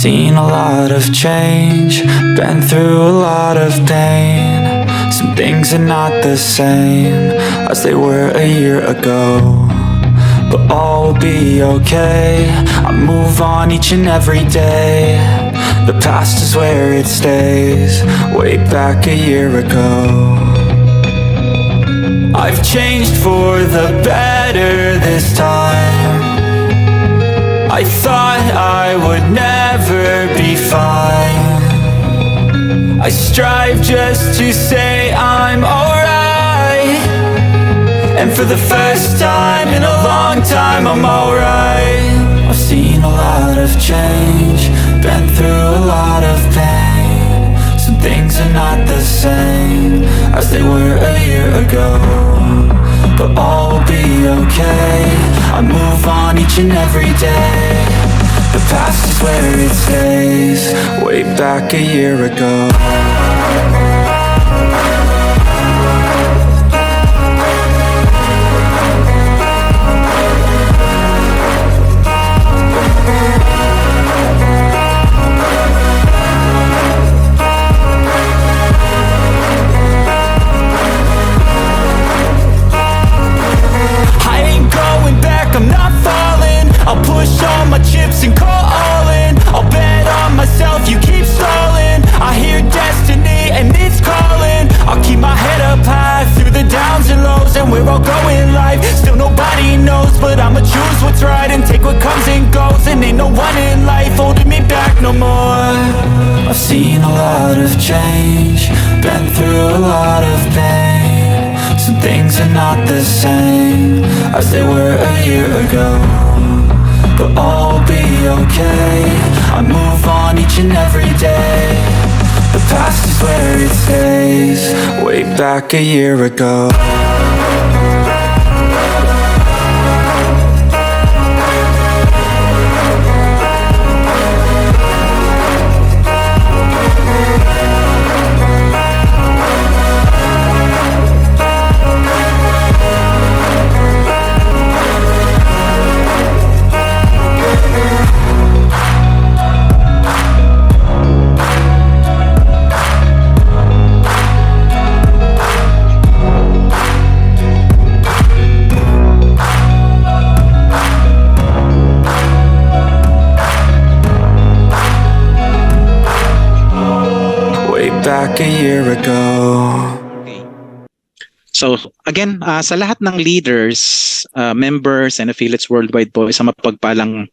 seen a lot of change, been through a lot of pain. Some things are not the same as they were a year ago, but all will be okay. I move on each and every day. The past is where it stays, way back a year ago. I've changed for the better this time. I thought I would never be fine. I strive just to say I'm alright, and for the first time in a long time I'm alright. I've seen a lot of change, been through a lot of pain. Some things are not the same as they were a year ago, but all will be okay. I move on each and every day. The past is where it stays, way back a year ago. I'm not falling, I'll push all my chips and call all in. I'll bet on myself, you keep stalling. I hear destiny and it's calling. I'll keep my head up high through the downs and lows, and we're all going life. Still nobody knows, but I'ma choose what's right and take what comes and goes. And ain't no one in life holding me back no more. I've seen a lot of change, been through a lot of pain. Some things are not the same as they were a year ago, but all will be okay. I move on each and every day. The past is where it stays, way back a year ago. Back a year ago. Okay. So again, sa lahat ng leaders, members, and affiliates worldwide po, isang mapagpalang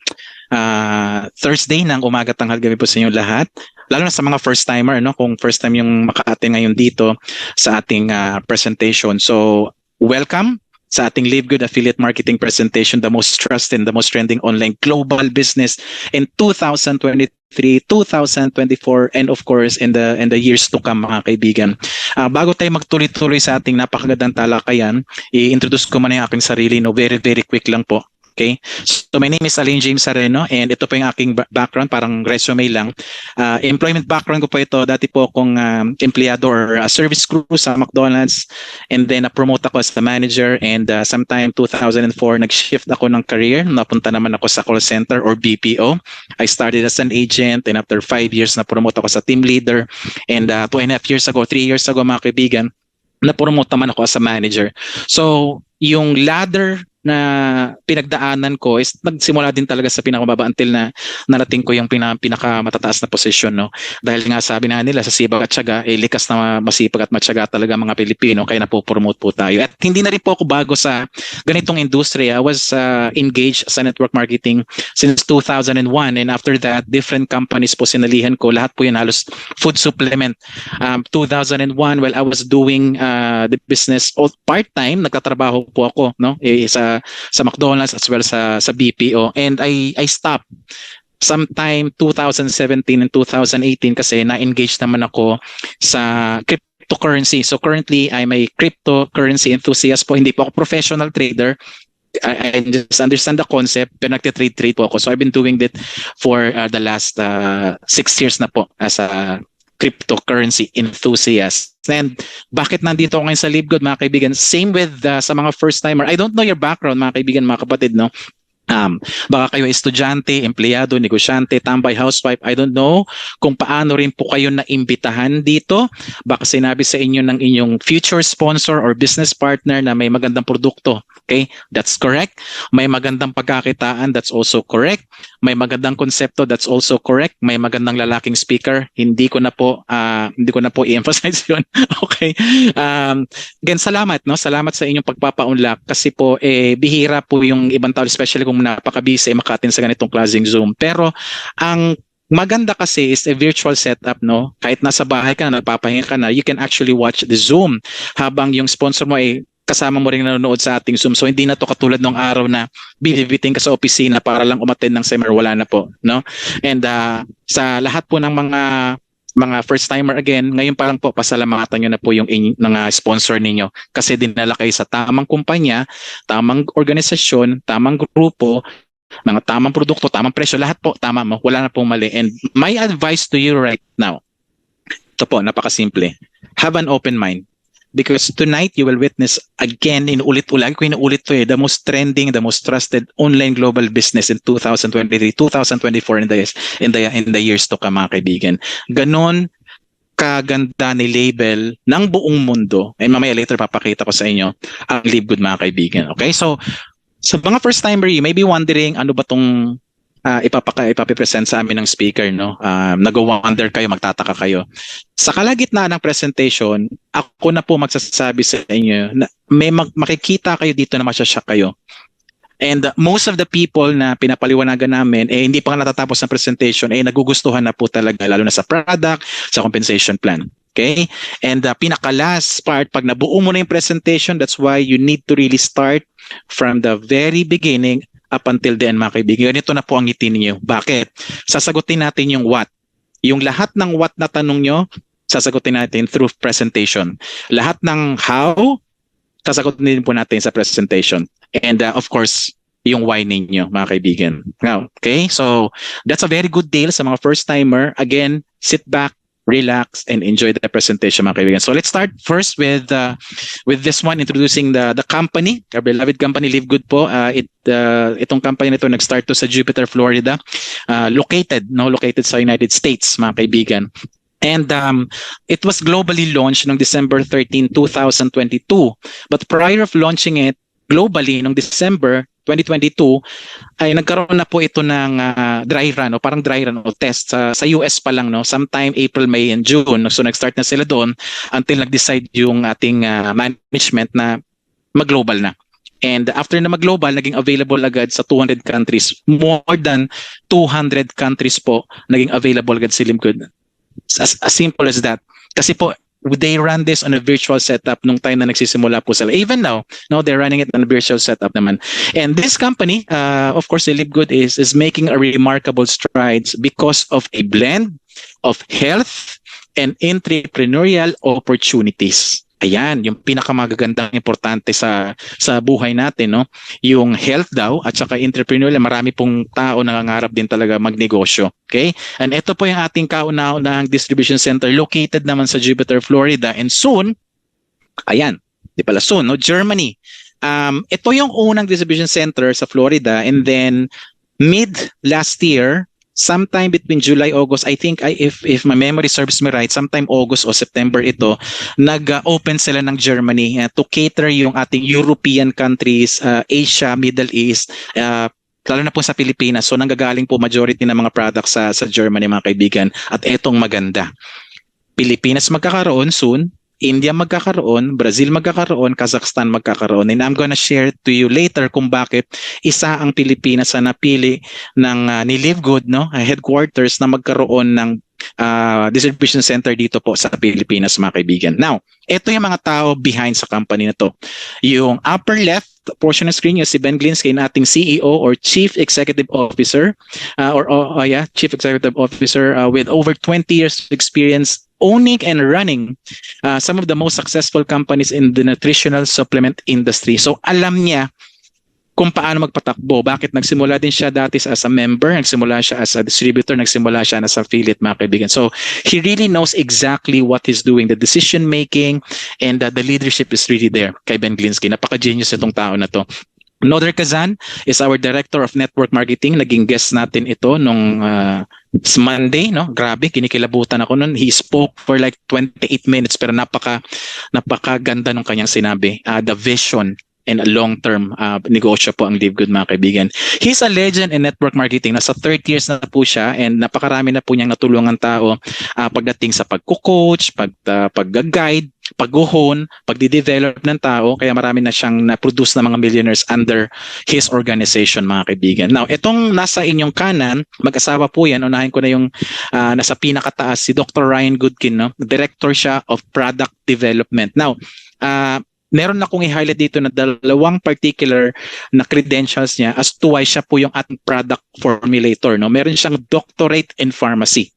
Thursday ng umaga, tanghal, gabi po sa inyo lahat. Lalo na sa mga first timer, no? Kung first time yung maka-attend ngayon dito sa ating presentation. So welcome sa ating Live Good Affiliate Marketing Presentation, the most trusted and the most trending online global business in 2023, 2024, and of course in the years to come, mga kaibigan. Bago tayo magtuloy-tuloy sa ating napakagandang talakayan, i-introduce ko muna yung aking sarili, no? Very quick lang po. Okay? So my name is Alain James Sareno, and ito po yung aking background, parang resume lang. Employment background ko po ito, dati po akong empleyado or service crew sa McDonald's, and then na-promote ako as the manager, and sometime 2004 nag-shift ako ng career, napunta naman ako sa call center or BPO. I started as an agent, and after 5 years na-promote ako sa team leader, and 2.5 years ago, 3 years ago, mga kaibigan, na-promote naman ako as a manager. So yung ladder na pinagdaanan ko is nagsimula din talaga sa pinakamababa until na narating ko yung pinakamatataas na posisyon, no? Dahil nga sabi na nila sa sipag at tiyaga, likas na masipag at matyaga talaga mga Pilipino, kaya napopromote po tayo. At hindi na rin po ako bago sa ganitong industriya. I was engaged sa network marketing since 2001, and after that, different companies po sinalihan ko. Lahat po yun halos food supplement. 2001, while I was doing the business part-time, nagtatrabaho po ako, no? Sa McDonald's as well sa BPO, and I stopped sometime 2017 and 2018 kasi na-engage naman ako sa cryptocurrency. So currently I'm a cryptocurrency enthusiast po. Hindi po ako professional trader. I just understand the concept, pero nagtitrade po ako. So I've been doing that for the last 6 years na po as a cryptocurrency enthusiast. And bakit nandito ako ngayon sa Live Good, mga kaibigan? Same with sa mga first timer. I don't know your background, mga kaibigan, mga kapatid, no? Baka kayo estudyante, empleyado, negosyante, tambay, housewife, I don't know kung paano rin po kayo naimbitahan dito. Baka sinabi sa inyo ng inyong future sponsor or business partner na may magandang produkto. Okay? That's correct. May magandang pagkakitaan, that's also correct. May magandang konsepto, that's also correct. May magandang lalaking speaker, hindi ko na po i-emphasize 'yun. Okay? Again, salamat, no? Salamat sa inyong pagpapaunlak kasi po bihira po yung ibang tao, especially kung napaka-busy maka-attend sa ganitong klaseng Zoom. Pero ang maganda kasi is a virtual setup, no? Kahit nasa bahay ka na, nagpapahinga ka na, you can actually watch the Zoom habang yung sponsor mo ay kasama mo rin nanonood sa ating Zoom. So hindi na to katulad ng araw na binibiting ka sa opisina para lang umattend ng seminar, wala na po, no? And sa lahat po ng mga first timer, again, ngayon pa lang po pasalamatan nyo na po yung sponsor ninyo kasi dinala kayo sa tamang kumpanya, tamang organisasyon, tamang grupo, mga tamang produkto, tamang presyo, lahat po tama mo, wala na pong mali. And my advice to you right now, ito po, napakasimple. Have an open mind. Because tonight you will witness again, inulit-ulit ko inuulit to the most trending, the most trusted online global business in 2023, 2024 in the years to come, mga kaibigan. Ganon kaganda ni label ng buong mundo. And mamaya later papakita ko sa inyo ang Live Good, mga kaibigan. Okay? So sa mga first timer, you may be wondering ano ba tong ipapipresent sa amin ng speaker, no? Nag-wonder kayo, magtataka kayo. Sa kalagitnaan ng presentation, ako na po magsasabi sa inyo na may makikita kayo dito na masyasyak kayo. And most of the people na pinapaliwanagan namin, hindi pa natatapos ng presentation, nagugustuhan na po talaga, lalo na sa product, sa compensation plan. Okay? And pinaka-last part, pag nabuo mo na yung presentation, that's why you need to really start from the very beginning up until the end, mga kaibigan. Ito na po ang ngiti ninyo. Bakit? Sasagutin natin yung what. Yung lahat ng what na tanong nyo, sasagutin natin through presentation. Lahat ng how, sasagutin din po natin sa presentation. And of course, yung why ninyo, mga kaibigan. Now, okay? So, that's a very good deal sa mga first-timer. Again, sit back, relax, and enjoy the presentation, mga kaibigan. So let's start first with this one, introducing the company, our beloved company, Live Good po. Itong company nito nag-start to sa Jupiter, Florida, located sa United States, mga kaibigan. And it was globally launched noong December 13, 2022. But prior of launching it globally noong December 2022 ay nagkaroon na po ito ng dry run o parang dry run o test sa US pa lang, no, sometime April, May and June. So nag-start na sila doon until nag-decide yung ating management na mag-global na. And after na mag-global, naging available agad sa 200 countries. More than 200 countries po naging available agad si Live Good. As simple as that. Kasi po they run this on a virtual setup nung time na nagsisimula po sila. Even now, no, they're running it on a virtual setup naman. And this company, of course, Live Good is making a remarkable strides because of a blend of health and entrepreneurial opportunities. Ayan, yung pinakamagagandang importante sa buhay natin, no? Yung health daw at saka entrepreneurial, marami pong tao nangangarap din talaga magnegosyo. Okay? And ito po yung ating kauna-unahang distribution center located naman sa Jupiter, Florida. And soon, ayan, di pala soon, no? Germany. Ito yung unang distribution center sa Florida, and then mid last year, sometime between July, August, I think if my memory serves me right, sometime August o September ito, nag-open sila ng Germany to cater yung ating European countries, Asia, Middle East, lalo na po sa Pilipinas. So nanggagaling po majority ng mga products sa Germany, mga kaibigan. At etong maganda, Pilipinas magkakaroon soon, India magkakaroon, Brazil magkakaroon, Kazakhstan magkakaroon. And I'm gonna share to you later kung bakit isa ang Pilipinas sa napili ng ni Live Good, no, headquarters na magkaroon ng distribution center dito po sa Pilipinas, mga kaibigan. Now, ito yung mga tao behind sa company na to. Yung upper left portion ng screen, yung si Ben Glinsky, ating CEO or Chief Executive Officer, Chief Executive Officer with over 20 years of experience owning and running some of the most successful companies in the nutritional supplement industry. So alam niya kung paano magpatakbo. Bakit nagsimula din siya dati as a member, nagsimula siya as a distributor, nagsimula siya as affiliate, mga kaibigan. So he really knows exactly what he's doing, the decision making, and the leadership is really there kay Ben Glinsky. Napaka-genius itong tao na to. Noder Kazan is our Director of Network Marketing. Naging guest natin ito nung Monday, no? Grabe, kinikilabutan ako nun. He spoke for like 28 minutes pero napakaganda nung kanyang sinabi. The vision and a long-term negosyo po ang Live Good, mga kaibigan. He's a legend in network marketing. Nasa 30 years na po siya and napakarami na po niyang natulungan tao pagdating sa pagko-coach, pag-guide, pag-uhon, pagdi-develop ng tao. Kaya marami na siyang na-produce na mga millionaires under his organization, mga kaibigan. Now, itong nasa inyong kanan, mag-asawa po yan. Unahin ko na yung nasa pinakataas, si Dr. Ryan Goodkin, no? Director siya of Product Development. Now, meron na akong i-highlight dito na dalawang particular na credentials niya as to why siya po yung ating product formulator. No? Meron siyang doctorate in pharmacy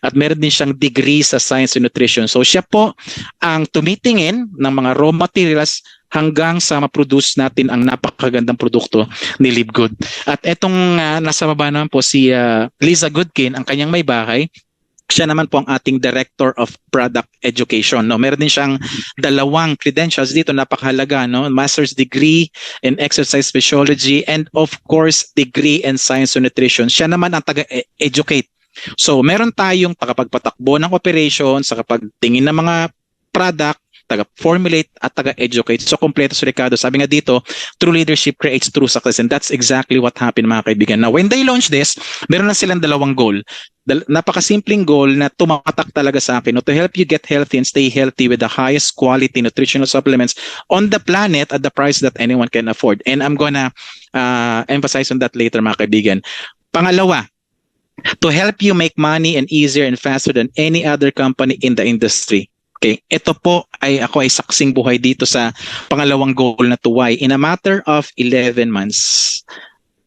at meron din siyang degree sa science and nutrition. So siya po ang tumitingin ng mga raw materials hanggang sa ma-produce natin ang napakagandang produkto ni Live Good. At etong nasa baba naman po si Liza Goodkin, ang kanyang may bahay. Siya naman po ang ating Director of Product Education. No, meron din siyang dalawang credentials dito, napakahalaga, no? Master's degree in Exercise Physiology and of course degree in Science and Nutrition. Siya naman ang taga-educate. So meron tayong tagapagpatakbo ng operations, sa kapagtingin ng mga product, taga-formulate at taga-educate. So kompleto si Ricardo. Sabi nga dito, true leadership creates true success, and that's exactly what happened, mga kaibigan. Now, when they launched this, meron na silang dalawang goal. Napakasimpleng goal na tumatak talaga sa akin, no, to help you get healthy and stay healthy with the highest quality nutritional supplements on the planet at the price that anyone can afford. And I'm gonna emphasize on that later, mga kaibigan. Pangalawa, to help you make money and easier and faster than any other company in the industry. Okay, ito po ako ay saksing buhay dito sa pangalawang goal na to. Why? In a matter of 11 months,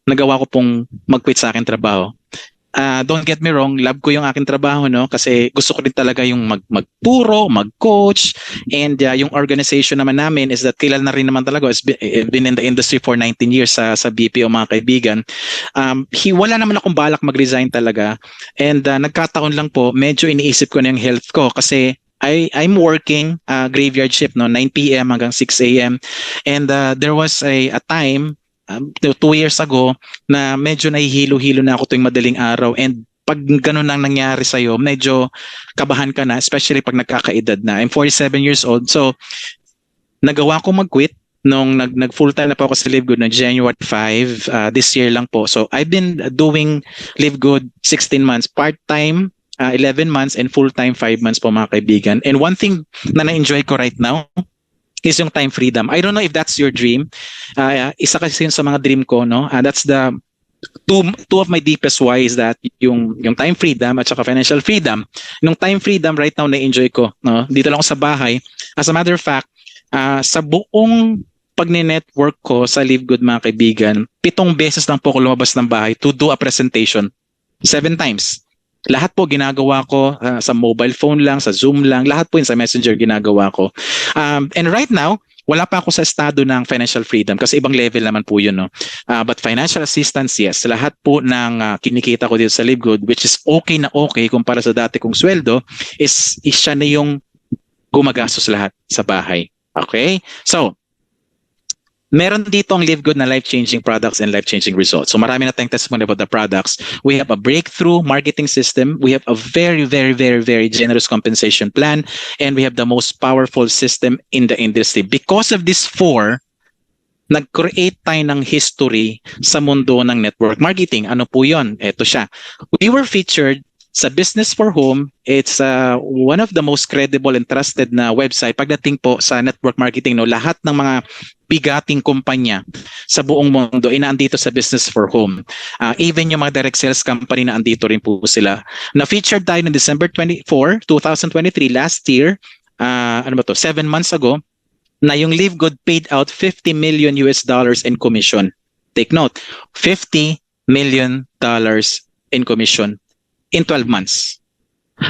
nagawa ko pong mag-quit sa aking trabaho. Don't get me wrong, love ko yung aking trabaho, no? Kasi gusto ko din talaga yung magturo, mag-coach, and yung organization naman namin is that kilala na rin naman talaga. It's been in the industry for 19 years sa BPO, mga kaibigan. Wala naman akong balak mag-resign talaga, and nagkataon lang po, medyo iniisip ko na yung health ko kasi I'm working graveyard shift, no, 9 p.m. hanggang 6 a.m. And there was a time 2 years ago na medyo nahihilo-hilo na ako tuwing madaling araw, and pag ganun ang nangyari sa'yo, medyo kabahan ka na, especially pag nagkakaedad na. I'm 47 years old, so nagawa ko mag-quit nung nag full-time na po ako sa Live Good na January 5 this year lang po. So I've been doing Live Good 16 months, part-time 11 months, and full-time 5 months po, mga kaibigan. And one thing na na-enjoy ko right now is yung time freedom. I don't know if that's your dream. Isa kasi yun sa mga dream ko, no? That's the two of my deepest why is that yung time freedom at saka financial freedom. Yung time freedom right now na-enjoy ko, no? Dito lang ako sa bahay. As a matter of fact, sa buong pagne-network ko sa Live Good, mga kaibigan, 7 beses lang po ako lumabas ng bahay to do a presentation. 7 times. Lahat po ginagawa ko sa mobile phone lang, sa Zoom lang, lahat po yun sa Messenger ginagawa ko. And right now, wala pa ako sa estado ng financial freedom kasi ibang level naman po yun, no? But financial assistance, yes. Lahat po ng kinikita ko dito sa Live Good, which is okay na okay kumpara sa dati kong sweldo, is siya na yung gumagastos lahat sa bahay. Okay? So, meron dito ang Live Good na life-changing products and life-changing results. So marami na tayong testimony about the products. We have a breakthrough marketing system. We have a very, very, very, very generous compensation plan. And we have the most powerful system in the industry. Because of these 4, nag-create tayo ng history sa mundo ng network marketing. Ano po yun? Ito siya. We were featured sa Business for Home. It's one of the most credible and trusted na website pagdating po sa network marketing, no? Lahat ng mga bigating kumpanya sa buong mundo inaandito sa Business for Home. Even yung mga direct sales company na andito rin po sila. Na-featured tayo ng December 24, 2023, last year, 7 months ago, na yung Live Good paid out $50 million in commission. Take note, $50 million in commission in 12 months.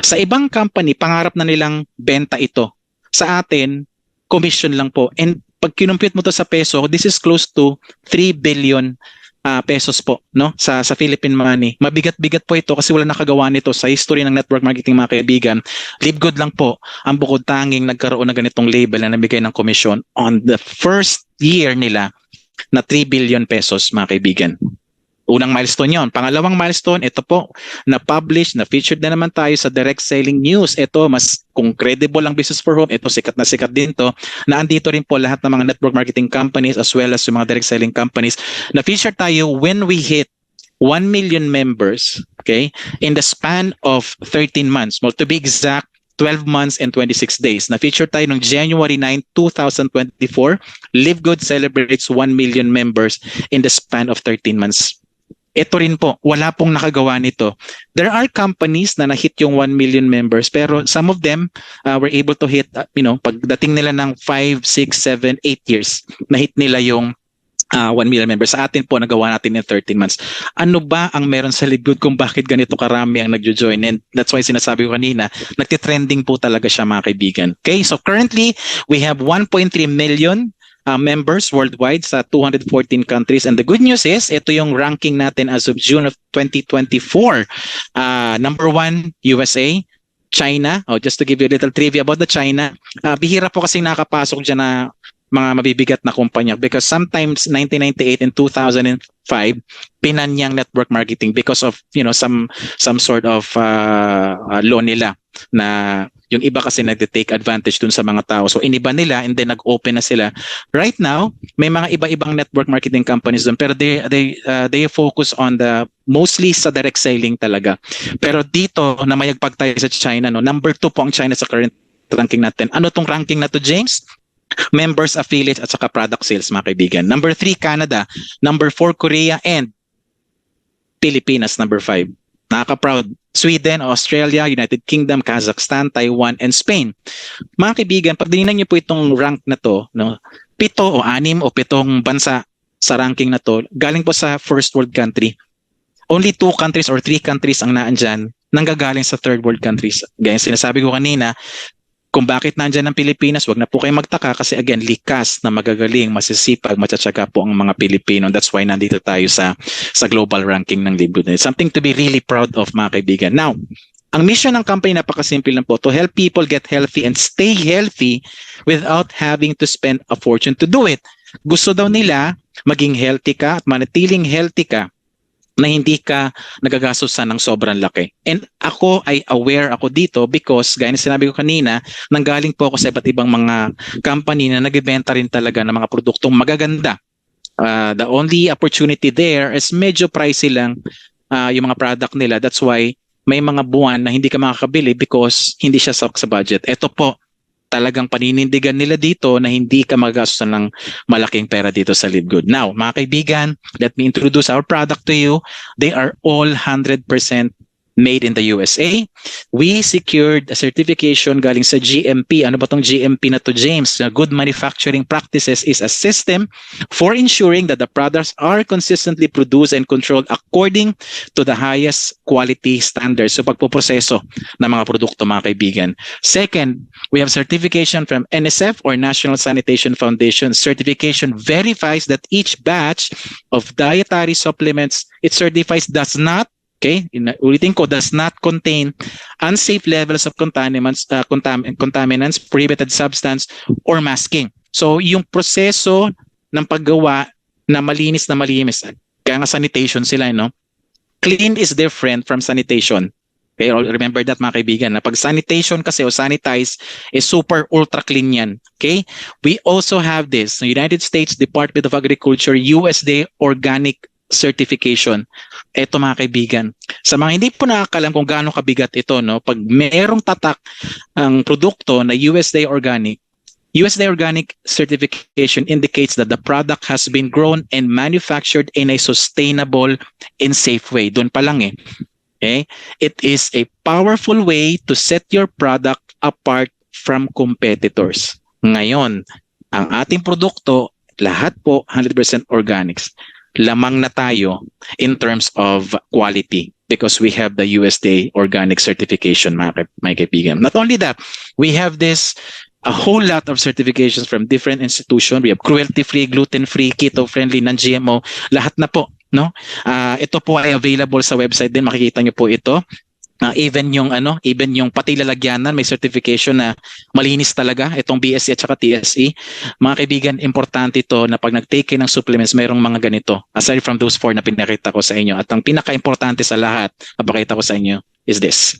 Sa ibang company, pangarap na nilang benta ito. Sa atin, commission lang po. And pag kinumpute mo to sa peso, this is close to 3 billion pesos po, no? Sa Philippine money. Mabigat-bigat po ito kasi wala nakagawa nito sa history ng network marketing, mga kaibigan. Live Good lang po ang bukod tanging nagkaroon ng ganitong label na nabigay ng commission on the first year nila na 3 billion pesos, mga kaibigan. Unang milestone yon. Pangalawang milestone, ito po, na-publish, na-featured na naman tayo sa direct selling news. Ito, mas kung credible ang Business for Home, ito sikat na sikat din to, na andito rin po lahat ng mga network marketing companies as well as yung mga direct selling companies. Na-feature tayo when we hit 1 million members, okay, in the span of 13 months. Well, to be exact, 12 months and 26 days. Na-feature tayo noong January 9, 2024. Live Good celebrates 1 million members in the span of 13 months. Ito rin po, wala pong nakagawa nito. There are companies na na-hit yung 1 million members, pero some of them were able to hit, pagdating nila ng 5, 6, 7, 8 years, na-hit nila yung 1 million members. Sa atin po, nagawa natin in 13 months. Ano ba ang meron sa Live Good kung bakit ganito karami ang nagjo-join? And that's why sinasabi ko kanina, nagtitrending po talaga siya, mga kaibigan. Okay, so currently, we have 1.3 million members worldwide sa 214 countries. And the good news is, ito yung ranking natin as of June of 2024. Number 1, USA. China. Just to give you a little trivia about the China. Bihira po kasi nakapasok dyan na mga mabibigat na kumpanya because sometimes 1998 and 2005 pinanyang network marketing because of some sort of law nila na yung iba kasi nagte-take advantage dun sa mga tao. So iniba nila and then nag-open na sila. Right now, may mga iba-ibang network marketing companies dun pero they focus on the mostly sa direct selling talaga. Pero dito na mayagpag tayo sa China, number 2 po ang China sa current ranking natin. Ano tong ranking na to, James? Members, affiliates at saka product sales, mga kaibigan. Number 3, Canada. Number 4, Korea. And Pilipinas, number 5. Nakaka-proud. Sweden, Australia, United Kingdom, Kazakhstan, Taiwan, and Spain. Mga kaibigan, pag dinignan niyo po itong rank na to, 7 o 6 o 7 bansa sa ranking na to, galing po sa first world country. Only 2 countries or 3 countries ang naandyan nanggagaling sa third world countries. Gaya sinasabi ko kanina, kung bakit nandyan ang Pilipinas, wag na po kayo magtaka kasi again, likas na magagaling, masisipag, matsatsaga po ang mga Pilipino. That's why nandito tayo sa global ranking ng Live Good. It's something to be really proud of, mga kaibigan. Now, ang mission ng company napakasimple lang po, to help people get healthy and stay healthy without having to spend a fortune to do it. Gusto daw nila maging healthy ka at manatiling healthy ka na hindi ka nagagastusan ng sobrang laki. And ako ay aware ako dito because gaya na sinabi ko kanina, nanggaling po ako sa iba't ibang mga company na nagbebenta rin talaga ng mga produktong magaganda. The only opportunity there is medyo pricey lang yung mga product nila. That's why may mga buwan na hindi ka makakabili because hindi siya sa budget. Ito po, talagang paninindigan nila dito na hindi ka magastusan ng malaking pera dito sa Live Good. Now, mga kaibigan, let me introduce our product to you. They are all 100% made in the USA. We secured a certification galing sa GMP. Ano ba tong GMP na to, James? Good Manufacturing Practices is a system for ensuring that the products are consistently produced and controlled according to the highest quality standards. So pagpoproseso ng mga produkto, mga kaibigan. Second, we have certification from NSF or National Sanitation Foundation. Certification verifies that each batch of dietary supplements it certifies does not, okay, ulitin ko, does not contain unsafe levels of contaminants, prohibited substance, or masking. So, yung proseso ng paggawa na malinis, kaya nga sanitation sila, no? Clean is different from sanitation. Okay, remember that, mga kaibigan, na pag sanitation kasi o sanitize is super ultra clean yan. Okay? We also have this, the United States Department of Agriculture, USDA Organic Certification. Ito, mga kaibigan, sa mga hindi po nakakalam kung gaano kabigat ito, no, pag merong tatak ang produkto na USDA Organic certification indicates that the product has been grown and manufactured in a sustainable and safe way. Doon pa lang eh. Okay? It is a powerful way to set your product apart from competitors. Ngayon, ang ating produkto, lahat po 100% organics. Lamang na tayo in terms of quality because we have the USDA Organic Certification, mga kaibigan. Not only that, we have a whole lot of certifications from different institutions. We have cruelty-free, gluten-free, keto-friendly, non-GMO, lahat na po. No? Ito po ay available sa website din, makikita niyo po ito. Even yung pati lalagyanan may certification na malinis talaga itong BSE at saka TSE. Mga kaibigan, importante ito na pag nag-take kayo ng supplements, mayroong mga ganito. Aside from those 4 na pinakita ko sa inyo. At ang pinaka-importante sa lahat, napakita ko sa inyo, is this.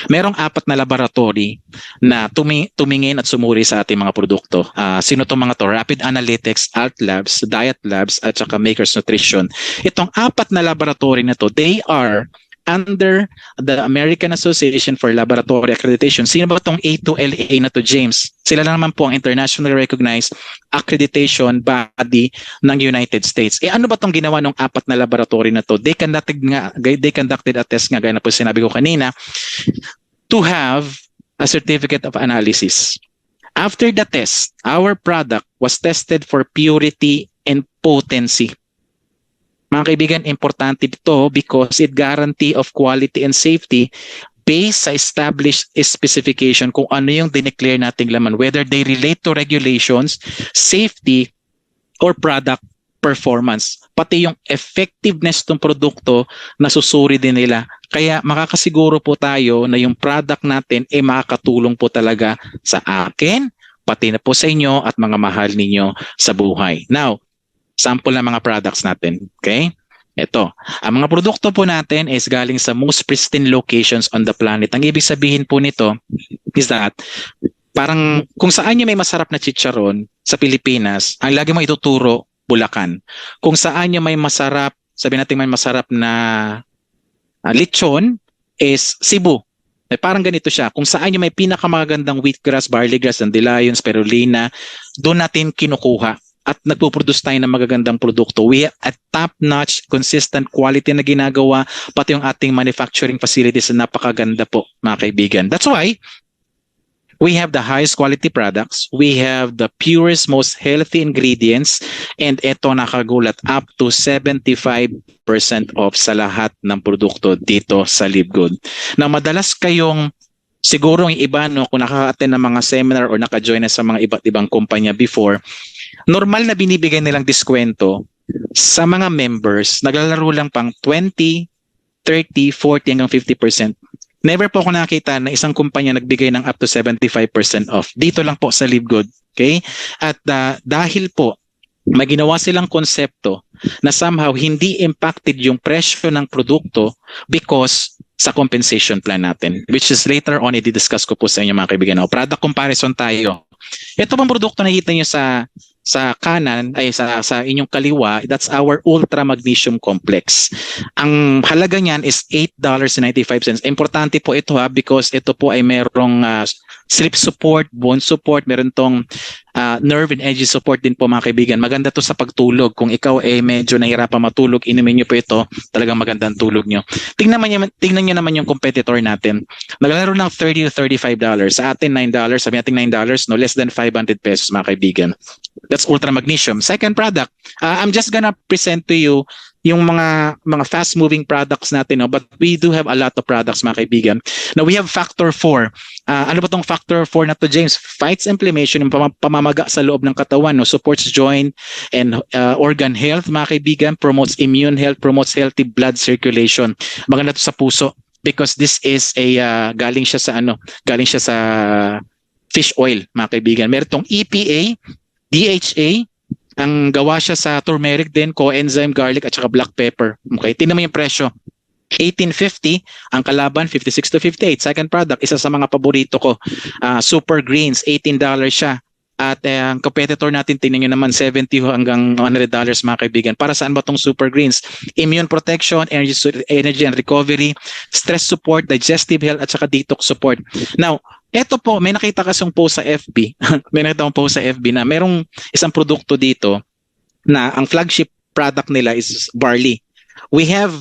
Merong 4 na laboratory na tumingin at sumuri sa ating mga produkto. Sino itong mga to? Rapid Analytics, Alt Labs, Diet Labs, at saka Makers Nutrition. Itong 4 na laboratory na to, they are under the American Association for Laboratory Accreditation. Sino ba itong A2LA na to, James? Sila lang naman po ang internationally recognized accreditation body ng United States. Ano ba itong ginawa ng 4 na laboratory na to? They conducted a test nga, gaya na po sinabi ko kanina, to have a certificate of analysis. After the test, our product was tested for purity and potency. Mga kaibigan, importante dito because it guarantee of quality and safety based sa established specification kung ano yung dineclare nating laman, whether they relate to regulations, safety, or product performance. Pati yung effectiveness ng produkto na susuri din nila. Kaya makakasiguro po tayo na yung product natin ay makakatulong po talaga sa akin, pati na po sa inyo at mga mahal ninyo sa buhay. Now, sample ng mga products natin. Okay? Ito. Ang mga produkto po natin is galing sa most pristine locations on the planet. Ang ibig sabihin po nito is that parang kung saan yung may masarap na chicharon sa Pilipinas, ang lagi mo ituturo, Bulacan. Kung saan yung may masarap, sabihin natin may masarap na lechon is Cebu. Parang ganito siya. Kung saan yung may pinakamagandang wheatgrass, barleygrass, dandelion, spirulina, doon natin kinukuha. At nagpo-produce tayo ng magagandang produkto. We have a top-notch, consistent quality na ginagawa, pati yung ating manufacturing facilities na napakaganda po, mga kaibigan. That's why we have the highest quality products, we have the purest, most healthy ingredients, and ito nakagulat up to 75% off sa lahat ng produkto dito sa Livegood. Na madalas kayong siguro yung iba, no, kung nakaka-attend ng mga seminar or naka-join na sa mga iba't ibang kumpanya before, normal na binibigay nilang diskwento sa mga members, naglalaro lang pang 20, 30, 40 hanggang 50%. Never po ako nakita na isang kumpanya nagbigay ng up to 75% off. Dito lang po sa Livegood. Okay? At dahil po may ginawa silang konsepto na somehow hindi impacted yung presyo ng produkto because sa compensation plan natin, which is later on i-discuss ko po sa inyo mga kaibigan. Now, product comparison tayo. Ito bang produkto nakita niyo sa kanan ay sa inyong kaliwa, that's our Ultra Magnesium Complex. Ang halaga niyan is $8.95. Importante po ito because ito po ay merong sleep support, bone support, meron tong nerve and energy support din po mga kaibigan. Maganda to sa pagtulog. Kung ikaw ay medyo nahirapan matulog, inumin niyo po ito, talagang magandang tulog niyo. Tingnan niyo naman yung competitor natin. Naglalaro ng $30 to $35. Sa atin $9, sabi natin $9, no, less than 500 pesos mga kaibigan. That's Ultra Magnesium. Second product, I'm just gonna present to you yung mga fast-moving products natin, no? But we do have a lot of products mga kaibigan. Now we have Factor 4. Ano ba tong Factor 4 na to, James? Fights inflammation, yung pamamaga sa loob ng katawan, no? Supports joint and organ health mga kaibigan, promotes immune health, promotes healthy blood circulation. Maganda to sa puso because this is galing siya sa fish oil mga kaibigan. Meron tong EPA, DHA, ang gawa siya sa turmeric din, coenzyme, garlic at saka black pepper. Okay, tingnan mo yung presyo. $18.50, ang kalaban $56 to $58. Second product, isa sa mga paborito ko, Super Greens, $18 siya. At ang competitor natin, tingnan nyo naman, $70 hanggang $100 mga kaibigan. Para saan ba itong Super Greens? Immune protection, energy and recovery, stress support, digestive health at saka detox support. Now, eto po, may nakita kasong post sa FB. May nakita akong post sa FB na merong isang produkto dito na ang flagship product nila is barley. We have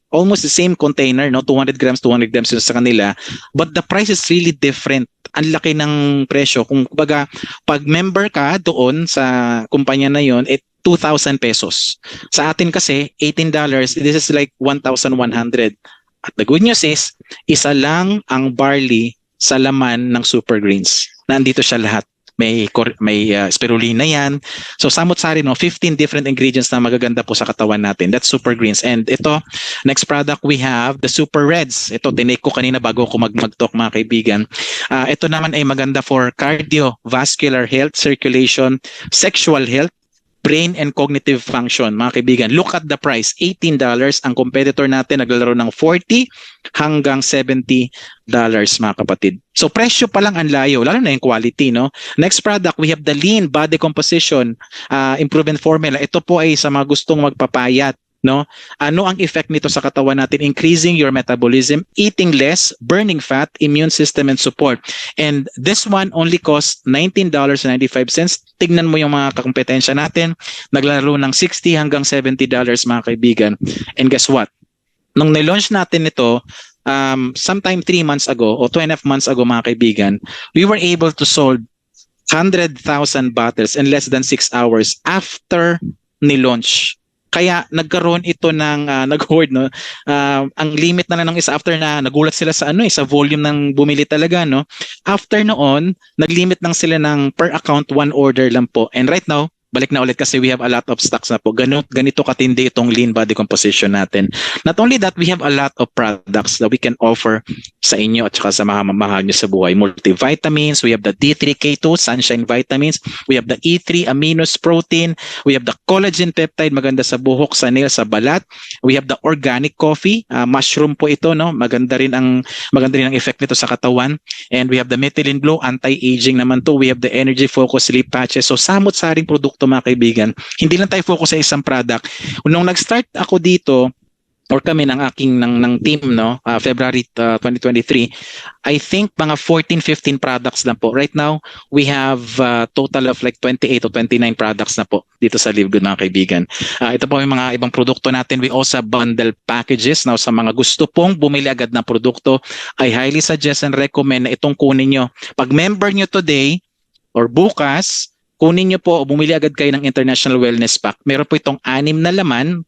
almost the same container, no, 200 grams sa kanila, but the price is really different. Ang laki ng presyo. Kung baga, pag member ka doon sa kumpanya na yon, 2,000 pesos. Sa atin kasi, $18, this is like 1,100. At the good news is, isa lang ang barley sa laman ng Super Greens. Nandito siya lahat. may spirulina yan. So samot-sari, no, 15 different ingredients na magaganda po sa katawan natin. That's Super Greens. And ito, next product we have the Super Reds. Ito tinake ko kanina bago ko mag-talk, mga kaibigan. Ito naman ay maganda for cardiovascular health, circulation, sexual health, brain and cognitive function. Mga kaibigan, look at the price, $18. Ang competitor natin naglalaro ng $40 hanggang $70, mga kapatid. So presyo pa lang ang layo, lalo na yung quality, no? Next product, we have the Lean Body Composition Improvement Formula. Ito po ay sa mga gustong magpapayat, no? Ano ang effect nito sa katawan natin? Increasing your metabolism, eating less, burning fat, immune system and support. And this one only costs $19.95. Tignan mo yung mga kakompetensya natin, naglalaro ng $60 hanggang $70, mga kaibigan. And guess what? Nung nilaunch natin ito, sometime 3 months ago o 2.5 months ago, mga kaibigan, we were able to sold 100,000 bottles in less than 6 hours after ni-launch. Kaya nagkaroon ito ng nag-hoard, no. Ang limit na lang ng isa after na nagulat sila sa sa volume ng bumili talaga, no. After noon, naglimit lang sila ng per account 1 order lang po. And right now, balik na ulit kasi we have a lot of stocks na po. Ganito katindi itong Lean Body Composition natin. Not only that, we have a lot of products that we can offer sa inyo at saka sa mga mamahal nyo sa buhay. Multivitamins, we have the D3K2 Sunshine Vitamins, we have the E3 Aminos Protein, we have the Collagen Peptide, maganda sa buhok, sa nail, sa balat. We have the Organic Coffee, mushroom po ito, no? Maganda rin ang effect nito sa katawan. And we have the Methylene Glow, anti-aging naman to. We have the Energy Focus Sleep Patches. So samot-saring produkto, mga kaibigan. Hindi lang tayo focus sa isang product. Nung nag-start ako dito, or kami ng team, no, February 2023, I think mga 14-15 products na po. Right now, we have total of like 28 or 29 products na po dito sa Live Good, mga kaibigan. Ito po yung mga ibang produkto natin. We also bundle packages. Now, sa mga gusto pong bumili agad ng produkto, I highly suggest and recommend na itong kunin nyo. Pag member nyo today or bukas, kunin nyo po o bumili agad kayo ng International Wellness Pack. Meron po itong 6 na laman,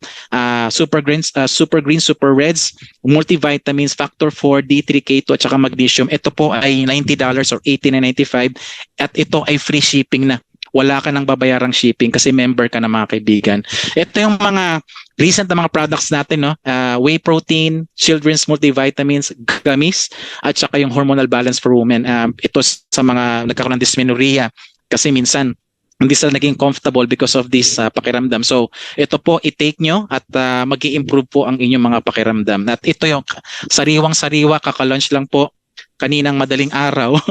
Super Greens, Super Reds, multivitamins, Factor 4, D3K2 at saka magnesium. Ito po ay $90 or $18.95 at ito ay free shipping na. Wala ka nang babayarang shipping kasi member ka na, mga kaibigan. Ito yung mga recent na mga products natin, no? Whey protein, children's multivitamins, gummies, at saka yung hormonal balance for women. Ito sa mga nagkakaroon ng dysmenorrhea kasi minsan hindi sila naging comfortable because of this pakiramdam. So ito po, i-take nyo at mag-i-improve po ang inyong mga pakiramdam. At ito yung sariwang-sariwa, kaka-launch lang po kaninang madaling araw.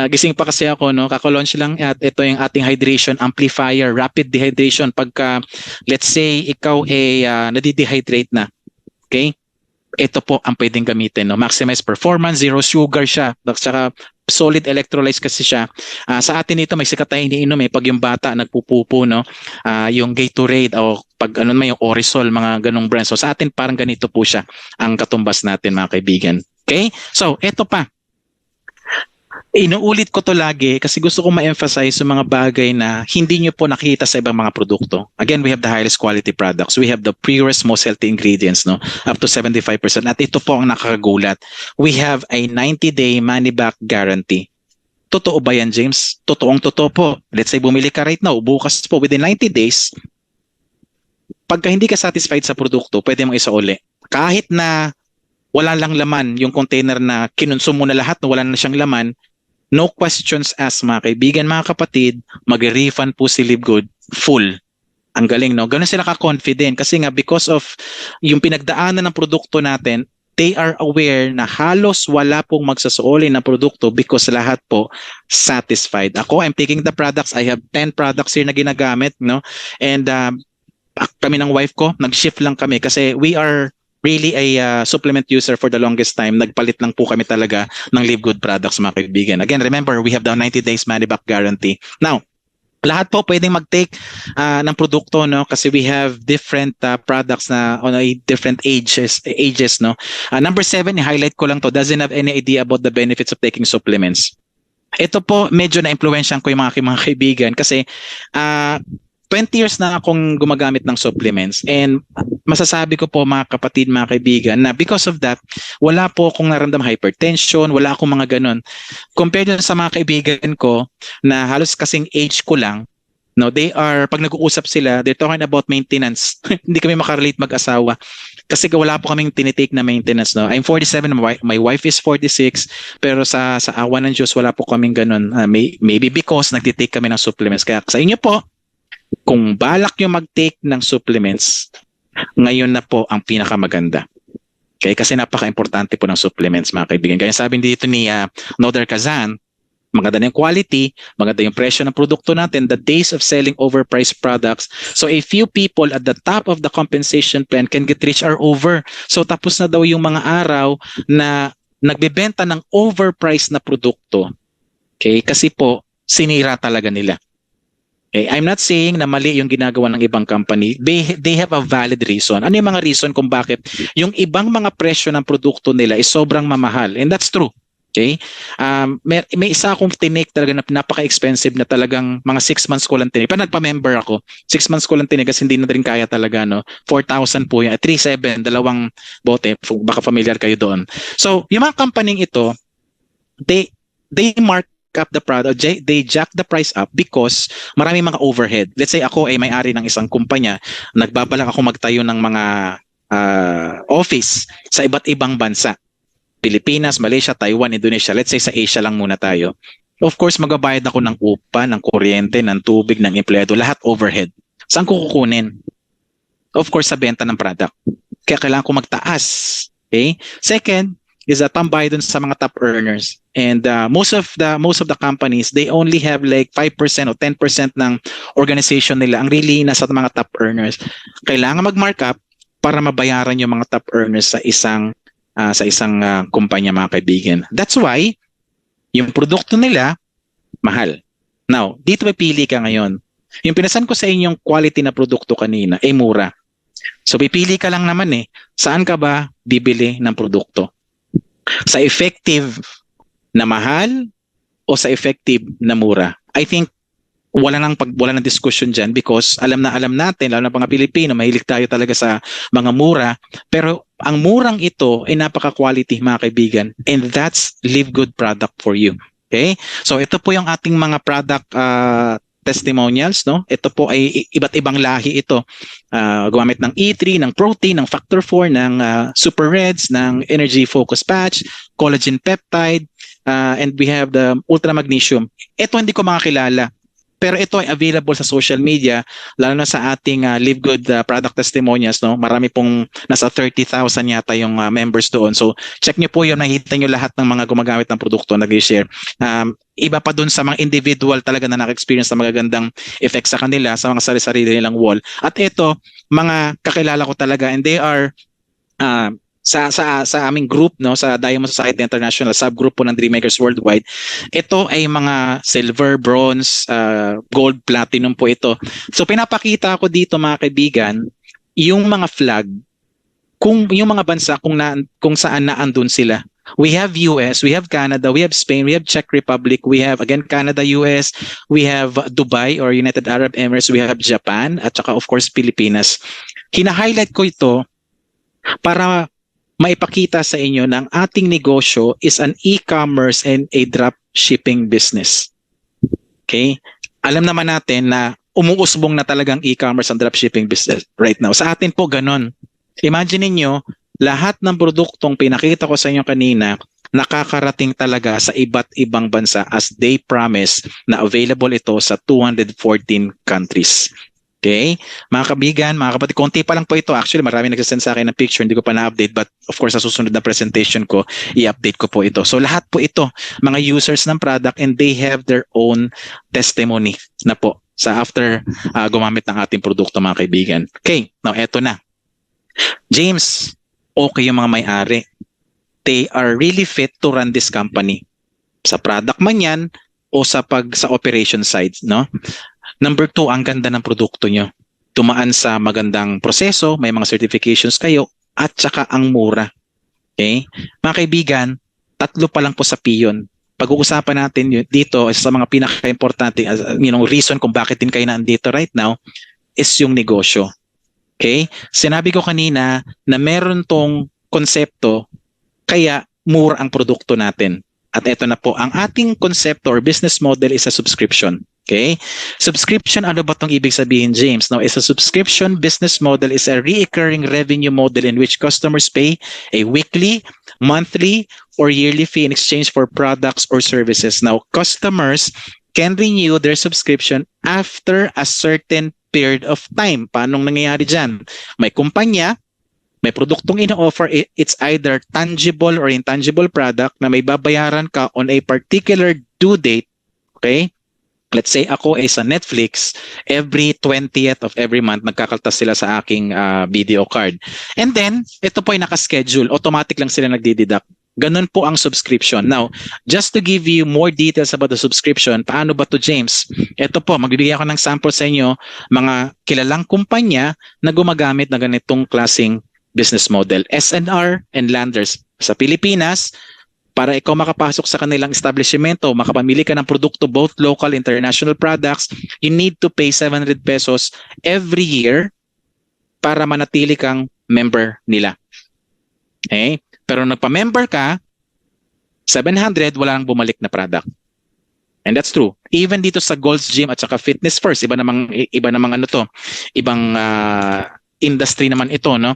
Gising pa kasi ako, no? Kaka-launch lang at ito yung ating hydration amplifier, rapid dehydration. Pagka, let's say, ikaw ay nadidehydrate na. Okay? Ito po ang pwedeng gamitin, no? Maximize performance, zero sugar siya. At saka solid electrolytes kasi siya. Sa atin ito may sikat tayong iniinom pag yung bata nagpupupo, no? Yung Gatorade o pag may yung Orisol, mga ganong brand. So sa atin parang ganito po siya ang katumbas natin, mga kaibigan. Okay? So ito pa. Inuulit ko to lagi kasi gusto ko ma-emphasize yung mga bagay na hindi nyo po nakita sa ibang mga produkto. Again, we have the highest quality products. We have the purest, most healthy ingredients, no? Up to 75%. At ito po ang nakakagulat. We have a 90-day money-back guarantee. Totoo ba yan, James? Totoong-totoo po. Let's say bumili ka right now, bukas po, within 90 days, pagka hindi ka satisfied sa produkto, pwede mong isauli. Kahit na wala lang laman yung container na kinonsumo mo na lahat, na wala na siyang laman, no questions asked, mga kaibigan, mga kapatid, mag-refund po si Live Good full. Ang galing, no? Ganun sila ka-confident kasi nga because of yung pinagdaanan ng produkto natin, they are aware na halos wala pong magsasuoli ng produkto because lahat po satisfied. Ako, I'm taking the products. I have 10 products here na ginagamit, no? And kami ng wife ko, nag-shift lang kami kasi we are really a supplement user for the longest time. Nagpalit lang po kami talaga ng Live Good products, mga kaibigan. Again, remember, we have the 90 days money-back guarantee. Now, lahat po pwedeng mag-take ng produkto, no? Kasi we have different products na on a different ages, no? Number 7, i-highlight ko lang to. Doesn't have any idea about the benefits of taking supplements. Ito po, medyo na-influensyan ko yung mga kaibigan kasi 20 years na akong gumagamit ng supplements, and masasabi ko po mga kapatid, mga kaibigan, na because of that, wala po akong naramdam hypertension, wala akong mga ganun. Compared dun sa mga kaibigan ko na halos kasing age ko lang, no, they are, pag nag-uusap sila, they're talking about maintenance. Hindi kami makarelate mag-asawa kasi wala po kaming tinitake na maintenance. No? I'm 47, my wife is 46, pero sa awa ng Diyos, wala po kaming ganun. Maybe because nagtitake kami ng supplements. Kaya sa inyo po, kung balak nyo mag-take ng supplements, ngayon na po ang pinakamaganda. Okay? Kasi napaka-importante po ng supplements, mga kaibigan. Kaya sabi dito ni Noder Kazan, maganda yung quality, maganda yung presyo ng produkto natin, the days of selling overpriced products. So a few people at the top of the compensation plan can get rich are over. So tapos na daw yung mga araw na nagbebenta ng overpriced na produkto. Okay? Kasi po, sinira talaga nila. Okay, I'm not saying na mali yung ginagawa ng ibang company. They have a valid reason. Ano yung mga reason kung bakit yung ibang mga presyo ng produkto nila is sobrang mamahal? And that's true. Okay? May isa akong tinik talaga na napaka-expensive na talagang mga 6 months ko lang tinik. Pa nagpa-member ako, 6 months ko lang tinik kasi hindi na rin kaya talaga. No? 4,000 po yan. 3,700, dalawang bote. Baka familiar kayo doon. So, yung mga company ito, they mark up the product, they jack the price up because marami mga overhead. Let's say ako ay may-ari ng isang kumpanya, nagbabalak ako magtayo ng mga office sa iba't ibang bansa. Pilipinas, Malaysia, Taiwan, Indonesia. Let's say sa Asia lang muna tayo. Of course, magbabayad ako ng upa, ng kuryente, ng tubig, ng empleyado, lahat overhead. Saan ko kukunin? Of course, sa benta ng product. Kaya kailangan ko magtaas. Okay? Second, is that tambay dun sa mga top earners. And most of the companies, they only have like 5% o 10% ng organization nila ang really nasa mga top earners. Kailangan mag-markup para mabayaran yung mga top earners sa isang kumpanya, mga kaibigan. That's why yung produkto nila mahal. Now, dito pipili ka ngayon. Yung pinasan ko sa inyong quality na produkto kanina ay mura. So pipili ka lang naman saan ka ba bibili ng produkto? Sa effective na mahal o sa effective na mura? I think wala nang discussion dyan because alam natin, lalo na mga Pilipino, mahilig tayo talaga sa mga mura. Pero ang murang ito ay napaka-quality, mga kaibigan, and that's Live Good product for you. Okay? So ito po yung ating mga product testimonials, no? Ito po ay iba't ibang lahi ito. Gumamit ng E3, ng protein, ng factor 4, ng super reds, ng energy focus patch, collagen peptide, and we have the ultra magnesium. Ito hindi ko makakilala. Pero ito ay available sa social media, lalo na sa ating Live Good product testimonials, no? Marami pong nasa 30,000 yata yung members doon. So check niyo po yun, nakita niyo lahat ng mga gumagamit ng produkto nag-share. Iba pa doon sa mga individual talaga na naka-experience ng magagandang effects sa kanila, sa mga sarili nilang wall. At ito, mga kakilala ko talaga, and they are sa aming group, no, sa Diamond Society International subgroup po ng Dreammakers Worldwide. Ito ay mga silver, bronze, gold, platinum po ito. So pinapakita ko dito, mga kaibigan, yung mga flag, yung mga bansa kung saan naandun sila. We have US, we have Canada, we have Spain, we have Czech Republic, we have again Canada, US, we have Dubai or United Arab Emirates, we have Japan, at saka of course Pilipinas. Hina-highlight ko ito para maipakita sa inyo na ang ating negosyo is an e-commerce and a drop shipping business. Okay? Alam naman natin na umuusbong na talagang e-commerce and drop shipping business right now. Sa atin po ganun. Imagine niyo, lahat ng produktong pinakita ko sa inyo kanina, nakakarating talaga sa iba't ibang bansa as they promise na available ito sa 214 countries. Okay? Mga kabigan, mga kapatid, konti pa lang po ito. Actually, marami nagsasend sa akin ng picture, hindi ko pa na-update, but of course, sa susunod na presentation ko, i-update ko po ito. So lahat po ito, mga users ng product, and they have their own testimony na po sa after gumamit ng ating produkto, mga kaibigan. Okay, now eto na. James, okay yung mga may-ari. They are really fit to run this company. Sa product man yan o sa operation side, no? Number 2, ang ganda ng produkto nyo. Tumaan sa magandang proseso, may mga certifications kayo, at saka ang mura. Okay? Mga kaibigan, 3 pa lang po sa piyon. pag-uusapan natin dito sa mga pinaka-importante reason kung bakit din kayo nandito right now is yung negosyo. Okay? Sinabi ko kanina na meron tong konsepto kaya mura ang produkto natin. At ito na po, ang ating konsepto or business model is a subscription. Okay? Subscription, ano ba itong ibig sabihin, James? Now, is a subscription business model is a recurring revenue model in which customers pay a weekly, monthly, or yearly fee in exchange for products or services. Now, customers can renew their subscription after a certain period of time. Paano nangyayari dyan? May kumpanya, may produktong ino-offer, it's either tangible or intangible product na may babayaran ka on a particular due date. Okay? Let's say ako ay sa Netflix, every 20th of every month nagkakaltas sila sa aking video card. And then, ito po ay nakaschedule. Automatic lang sila nagdideduct. Ganun po ang subscription. Now, just to give you more details about the subscription, paano ba to, James? Ito po, magbibigay ako ng sample sa inyo, mga kilalang kumpanya na gumagamit na ganitong klaseng business model. SNR and Landers. Sa Pilipinas, para ikaw makapasok sa kanilang establishmento, makapamili ka ng produkto, both local and international products, you need to pay 700 pesos every year para manatili kang member nila. Okay? Pero nagpa-member ka, 700, wala nang bumalik na product. And that's true. Even dito sa Gold's Gym at saka Fitness First, iba namang ibang industry naman ito, no?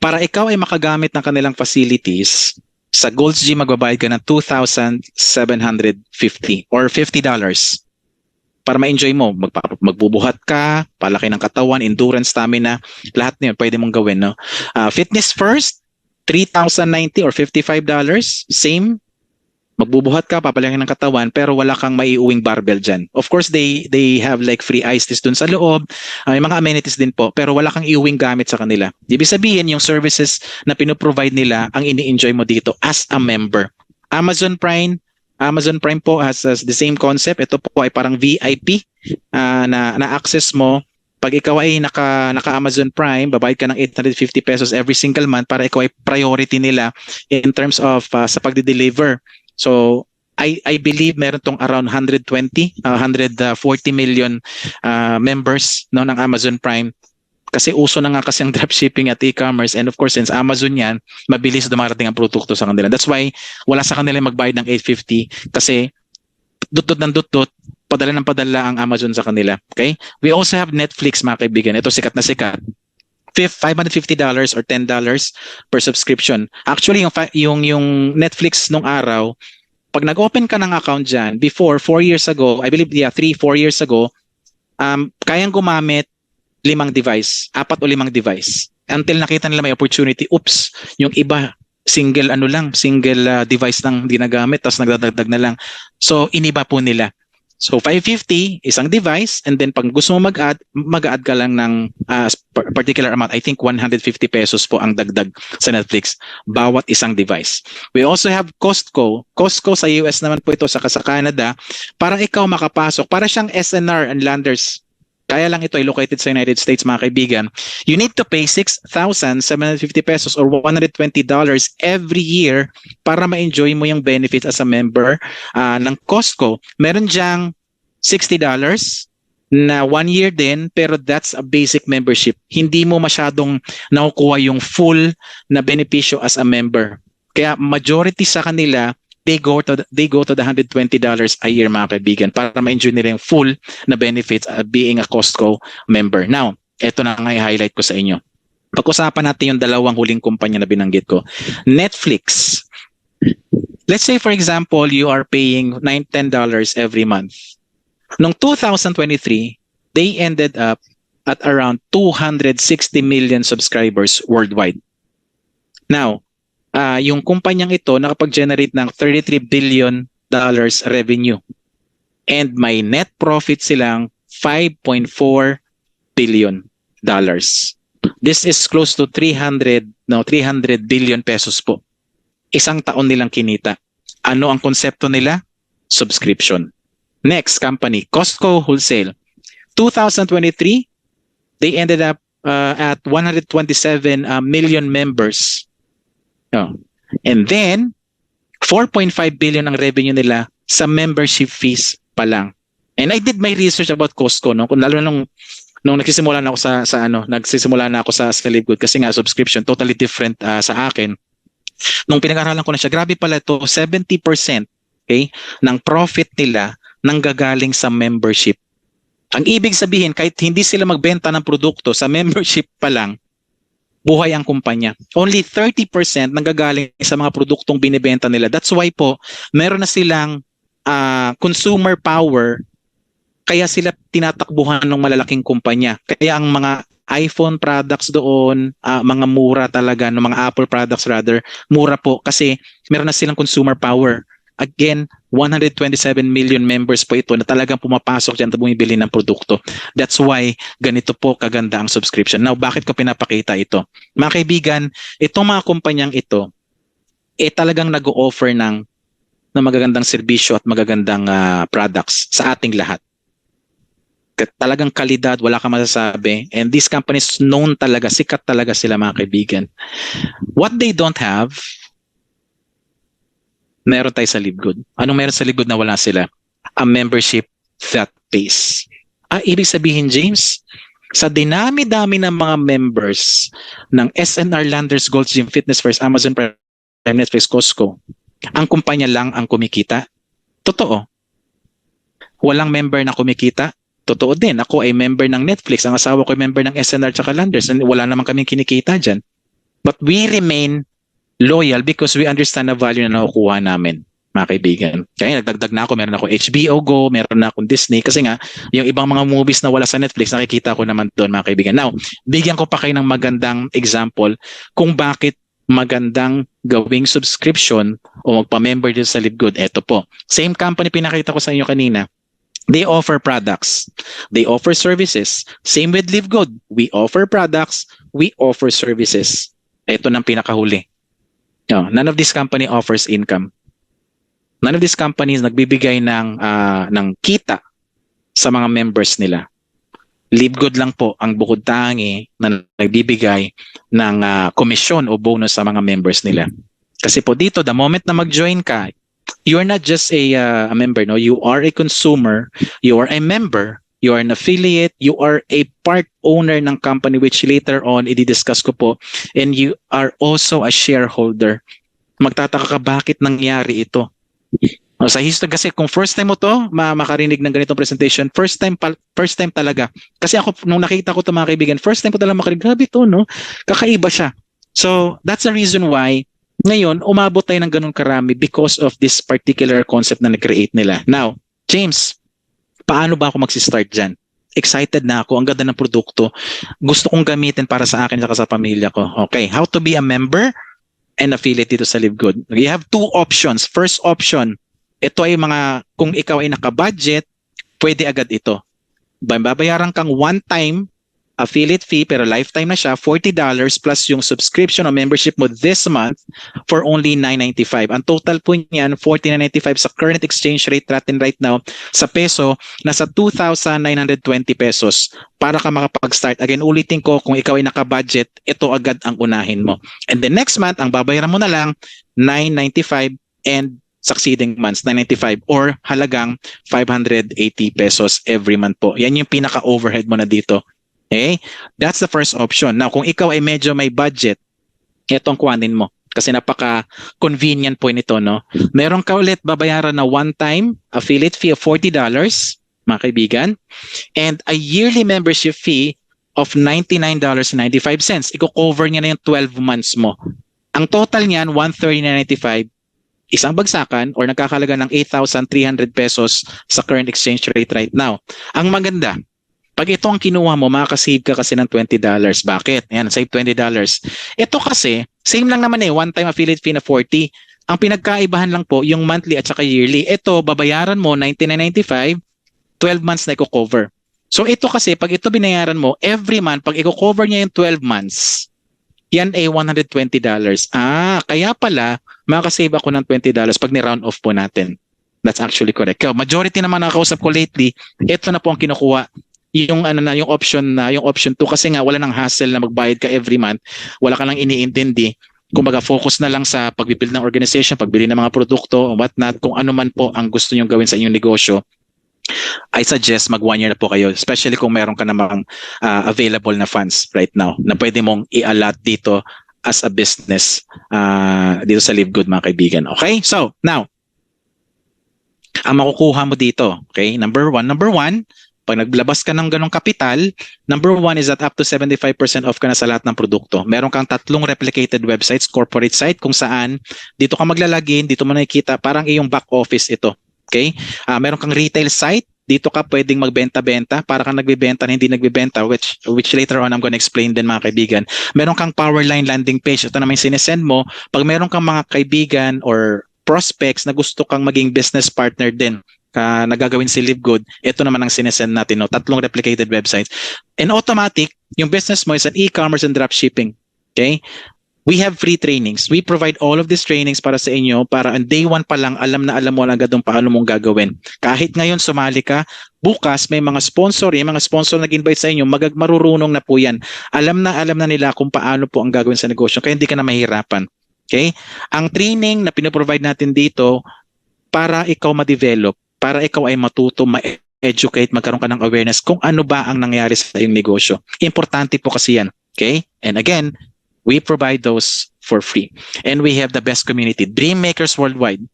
Para ikaw ay makagamit ng kanilang facilities, sa Gold's Gym magbabayad ka ng 2,750 or $50 para ma-enjoy mo. Magbubuhat ka, palaki ng katawan, endurance, stamina, lahat na yun pwede mong gawin. No? Fitness First, $3,090 or $55, same. Magbubuhat ka, papalaki ng katawan, pero wala kang maiuwing barbell dyan. Of course, they have like free ice teas dun sa loob, may mga amenities din po, pero wala kang iuwing gamit sa kanila. Ibig sabihin, yung services na pinoprovide nila, ang ini-enjoy mo dito as a member. Amazon Prime po has the same concept. Ito po ay parang VIP na access mo. Pag ikaw ay naka-Amazon Prime, babayad ka ng 850 pesos every single month para ikaw ay priority nila in terms of sa pagde-deliver. So I believe meron tong around 140 million members no ng Amazon Prime kasi uso na nga kasi ang dropshipping at e-commerce, and of course since Amazon yan, mabilis dumarating ang produkto sa kanila. That's why wala sa kanila magbayad ng 850 kasi dut-dut ng dut-dut, padala ng padala ang Amazon sa kanila. Okay? We also have Netflix, mga kaibigan. Ito sikat na sikat. $550 or $10 per subscription. Actually, yung Netflix nung araw, pag nag-open ka ng account dyan, before, 4 years ago, I believe, 3-4 years ago, kayang gumamit 5 device, 4 o 5 device. Until nakita nila may opportunity, oops, yung iba, single device lang ginagamit, tapos nagdadagdag na lang. So, iniba po nila. So 550 isang device, and then pag gusto mo mag-add ka lang ng particular amount. I think 150 pesos po ang dagdag sa Netflix bawat isang device. We also have Costco. Costco sa US naman po ito, saka sa Canada, para ikaw makapasok. Para siyang SNR and Landers. Kaya lang ito ay located sa United States, mga kaibigan. You need to pay 6,750 pesos or $120 every year para ma-enjoy mo yung benefits as a member ng Costco. Meron diyang $60 na 1 year din, pero that's a basic membership. Hindi mo masyadong nakukuha yung full na benepisyo as a member. Kaya majority sa kanila, they go to the $120 a year, mga kaibigan, para ma-enjoy nila yung full na benefits being a Costco member. Now, ito na nga i-highlight ko sa inyo. Pag-usapan natin yung dalawang huling kumpanya na binanggit ko. Netflix. Let's say, for example, you are paying $10 every month. Noong 2023, they ended up at around 260 million subscribers worldwide. Now, yung kumpanyang ito nakapag-generate ng $33 billion revenue. And may net profit silang $5.4 billion. This is close to 300 billion pesos po. Isang taon nilang kinita. Ano ang konsepto nila? Subscription. Next company, Costco Wholesale. 2023, they ended up at 127 million members. And then, 4.5 billion ang revenue nila sa membership fees pa lang. And I did my research about Costco, no? Kung lalo nung nagsisimula na ako nagsisimula na ako sa Livegood kasi nga subscription totally different sa akin. Nung pinag-aralan ko na siya, grabe pala ito, 70%, okay, ng profit nila nanggagaling sa membership. Ang ibig sabihin, kahit hindi sila magbenta ng produkto, sa membership pa lang, buhay ang kumpanya. Only 30% nanggagaling sa mga produktong binibenta nila. That's why po, meron na silang consumer power, kaya sila tinatakbuhan ng malalaking kumpanya. Kaya ang mga iPhone products doon, mga mura talaga, no, mga Apple products rather, mura po kasi meron na silang consumer power. Again, 127 million members po ito na talagang pumapasok dyan at bumibili ng produkto. That's why ganito po kaganda ang subscription. Now, bakit ko pinapakita ito? Mga kaibigan, itong mga kumpanyang ito, talagang nag-o-offer ng magagandang serbisyo at magagandang products sa ating lahat. Talagang kalidad, wala kang masasabi. And these companies known talaga, sikat talaga sila mga kaibigan. What they don't have, meron tayo sa Livegood. Anong meron sa Livegood na wala sila? A membership that pays. Ibig sabihin, James, sa dinami-dami ng mga members ng SNR Landers, Gold Gym, Fitness First, Amazon Prime, Netflix, Costco, ang kumpanya lang ang kumikita. Totoo. Walang member na kumikita. Totoo din, ako ay member ng Netflix, ang asawa ko ay member ng SNR tsaka Landers, and wala naman kaming kinikita dyan. But we remain loyal because we understand the value na nakukuha namin, mga kaibigan. Kaya nagdagdag na ako, meron ako HBO Go, meron na akong Disney, kasi nga, yung ibang mga movies na wala sa Netflix, nakikita ko naman doon, mga kaibigan. Now, bigyan ko pa kayo ng magandang example kung bakit magandang gawing subscription o magpa-member dito sa Livegood. Ito po, same company pinakita ko sa inyo kanina. They offer products. They offer services. Same with Livegood. We offer products. We offer services. Ito nang pinakahuli. No, none of this company offers income. None of these companies nagbibigay ng kita sa mga members nila. Livegood lang po ang bukod tangi na nagbibigay ng komisyon o bonus sa mga members nila. Kasi po dito, the moment na mag-join ka, you are not just a member, no? You are a consumer, you are a member, you are an affiliate, you are a part owner ng company which later on i-discuss ko po, and you are also a shareholder. Magtataka ka bakit nangyari ito. Sa history kasi kung first time mo to makarinig ng ganitong presentation, first time talaga. Kasi ako nung nakita ko to mga kaibigan, first time ko talaga makarinig, grabe to, no? Kakaiba siya. So that's the reason why ngayon, umabot tayo ng ganun karami because of this particular concept na na-create nila. Now, James, paano ba ako mag-start dyan? Excited na ako. Ang ganda ng produkto. Gusto kong gamitin para sa akin at sa pamilya ko. Okay, how to be a member and affiliate dito sa Livegood. You have two options. First option, ito ay kung ikaw ay naka-budget, pwede agad ito. Babayaran kang one-time affiliate fee pero lifetime na siya, $40 plus yung subscription o membership mo this month for only $9.95. Ang total po niyan, $14.95 sa current exchange rate natin right now sa peso, nasa 2,920 pesos para ka makapag-start. Again, ulitin ko, kung ikaw ay naka-budget, ito agad ang unahin mo. And the next month, ang babayaran mo na lang, $9.95 and succeeding months, $9.95 or halagang 580 pesos every month po. Yan yung pinaka-overhead mo na dito. Okay? That's the first option. Now, kung ikaw ay medyo may budget, itong kuhanin mo. Kasi napaka-convenient po nito, no? Meron ka ulit babayaran na one-time affiliate fee of $40, mga kaibigan, and a yearly membership fee of $99.95. Iko-cover niya na yung 12 months mo. Ang total niyan, $139.95, isang bagsakan or nagkakalaga ng 8,300 pesos sa current exchange rate right now. Ang maganda, pag ito ang kinuha mo, makakasave ka kasi ng $20. Bakit? Ayan, save $20. Ito kasi, same lang naman one-time affiliate fee na 40. Ang pinagkaibahan lang po, yung monthly at saka yearly. Ito, babayaran mo, $99.95, 12 months na i-cover. So ito kasi, pag ito binayaran mo, every month, pag i-cover niya yung 12 months, yan ay $120. Kaya pala, makakasave ako ng $20 pag ni-round off po natin. That's actually correct. Majority naman nakakausap ko lately, ito na po ang kinukuha. Yung option 2 kasi nga wala nang hassle na magbayad ka every month, wala ka nang iniintindi. kumbaga focus na lang sa pagbibuild ng organization, pagbili ng mga produkto, what not, kung ano man po ang gusto nyo gawin sa inyong negosyo, I suggest mag 1 year na po kayo, especially kung meron ka namang available na funds right now na pwede mong i-allot dito as a business dito sa Live Good, mga kaibigan. Okay? So, now, ang makukuha mo dito, okay? Number one, pag naglabas ka ng ganong kapital, number one is that up to 75% off ka na sa lahat ng produkto. Meron kang 3 replicated websites, corporate site, kung saan dito ka maglalagin, dito mo nakikita, parang iyong back office ito. Okay? Meron kang retail site, dito ka pwedeng magbenta-benta, para kang nagbebenta na hindi nagbebenta, which later on I'm gonna explain din, mga kaibigan. Meron kang Powerline landing page, ito naman yung sinesend mo. Pag meron kang mga kaibigan or prospects na gusto kang maging business partner din, nagagawin si Live Good, ito naman ang sinesend natin, no? 3 replicated websites. And automatic, yung business mo is an e-commerce and dropshipping. Okay? We have free trainings. We provide all of these trainings para sa inyo, para on day 1 pa lang, alam mo agad kung paano mong gagawin. Kahit ngayon sumali ka, bukas may mga sponsor, yung mga sponsor nag-invite sa inyo, marurunong na po yan. Alam na nila kung paano po ang gagawin sa negosyo, kaya hindi ka na mahirapan. Okay? Ang training na pinoprovide natin dito, para ikaw ma-develop, para ikaw ay matuto, ma-educate, magkaroon ka ng awareness kung ano ba ang nangyari sa iyong negosyo. Importante po kasi yan. Okay? And again, we provide those for free. And we have the best community, Dream Makers Worldwide.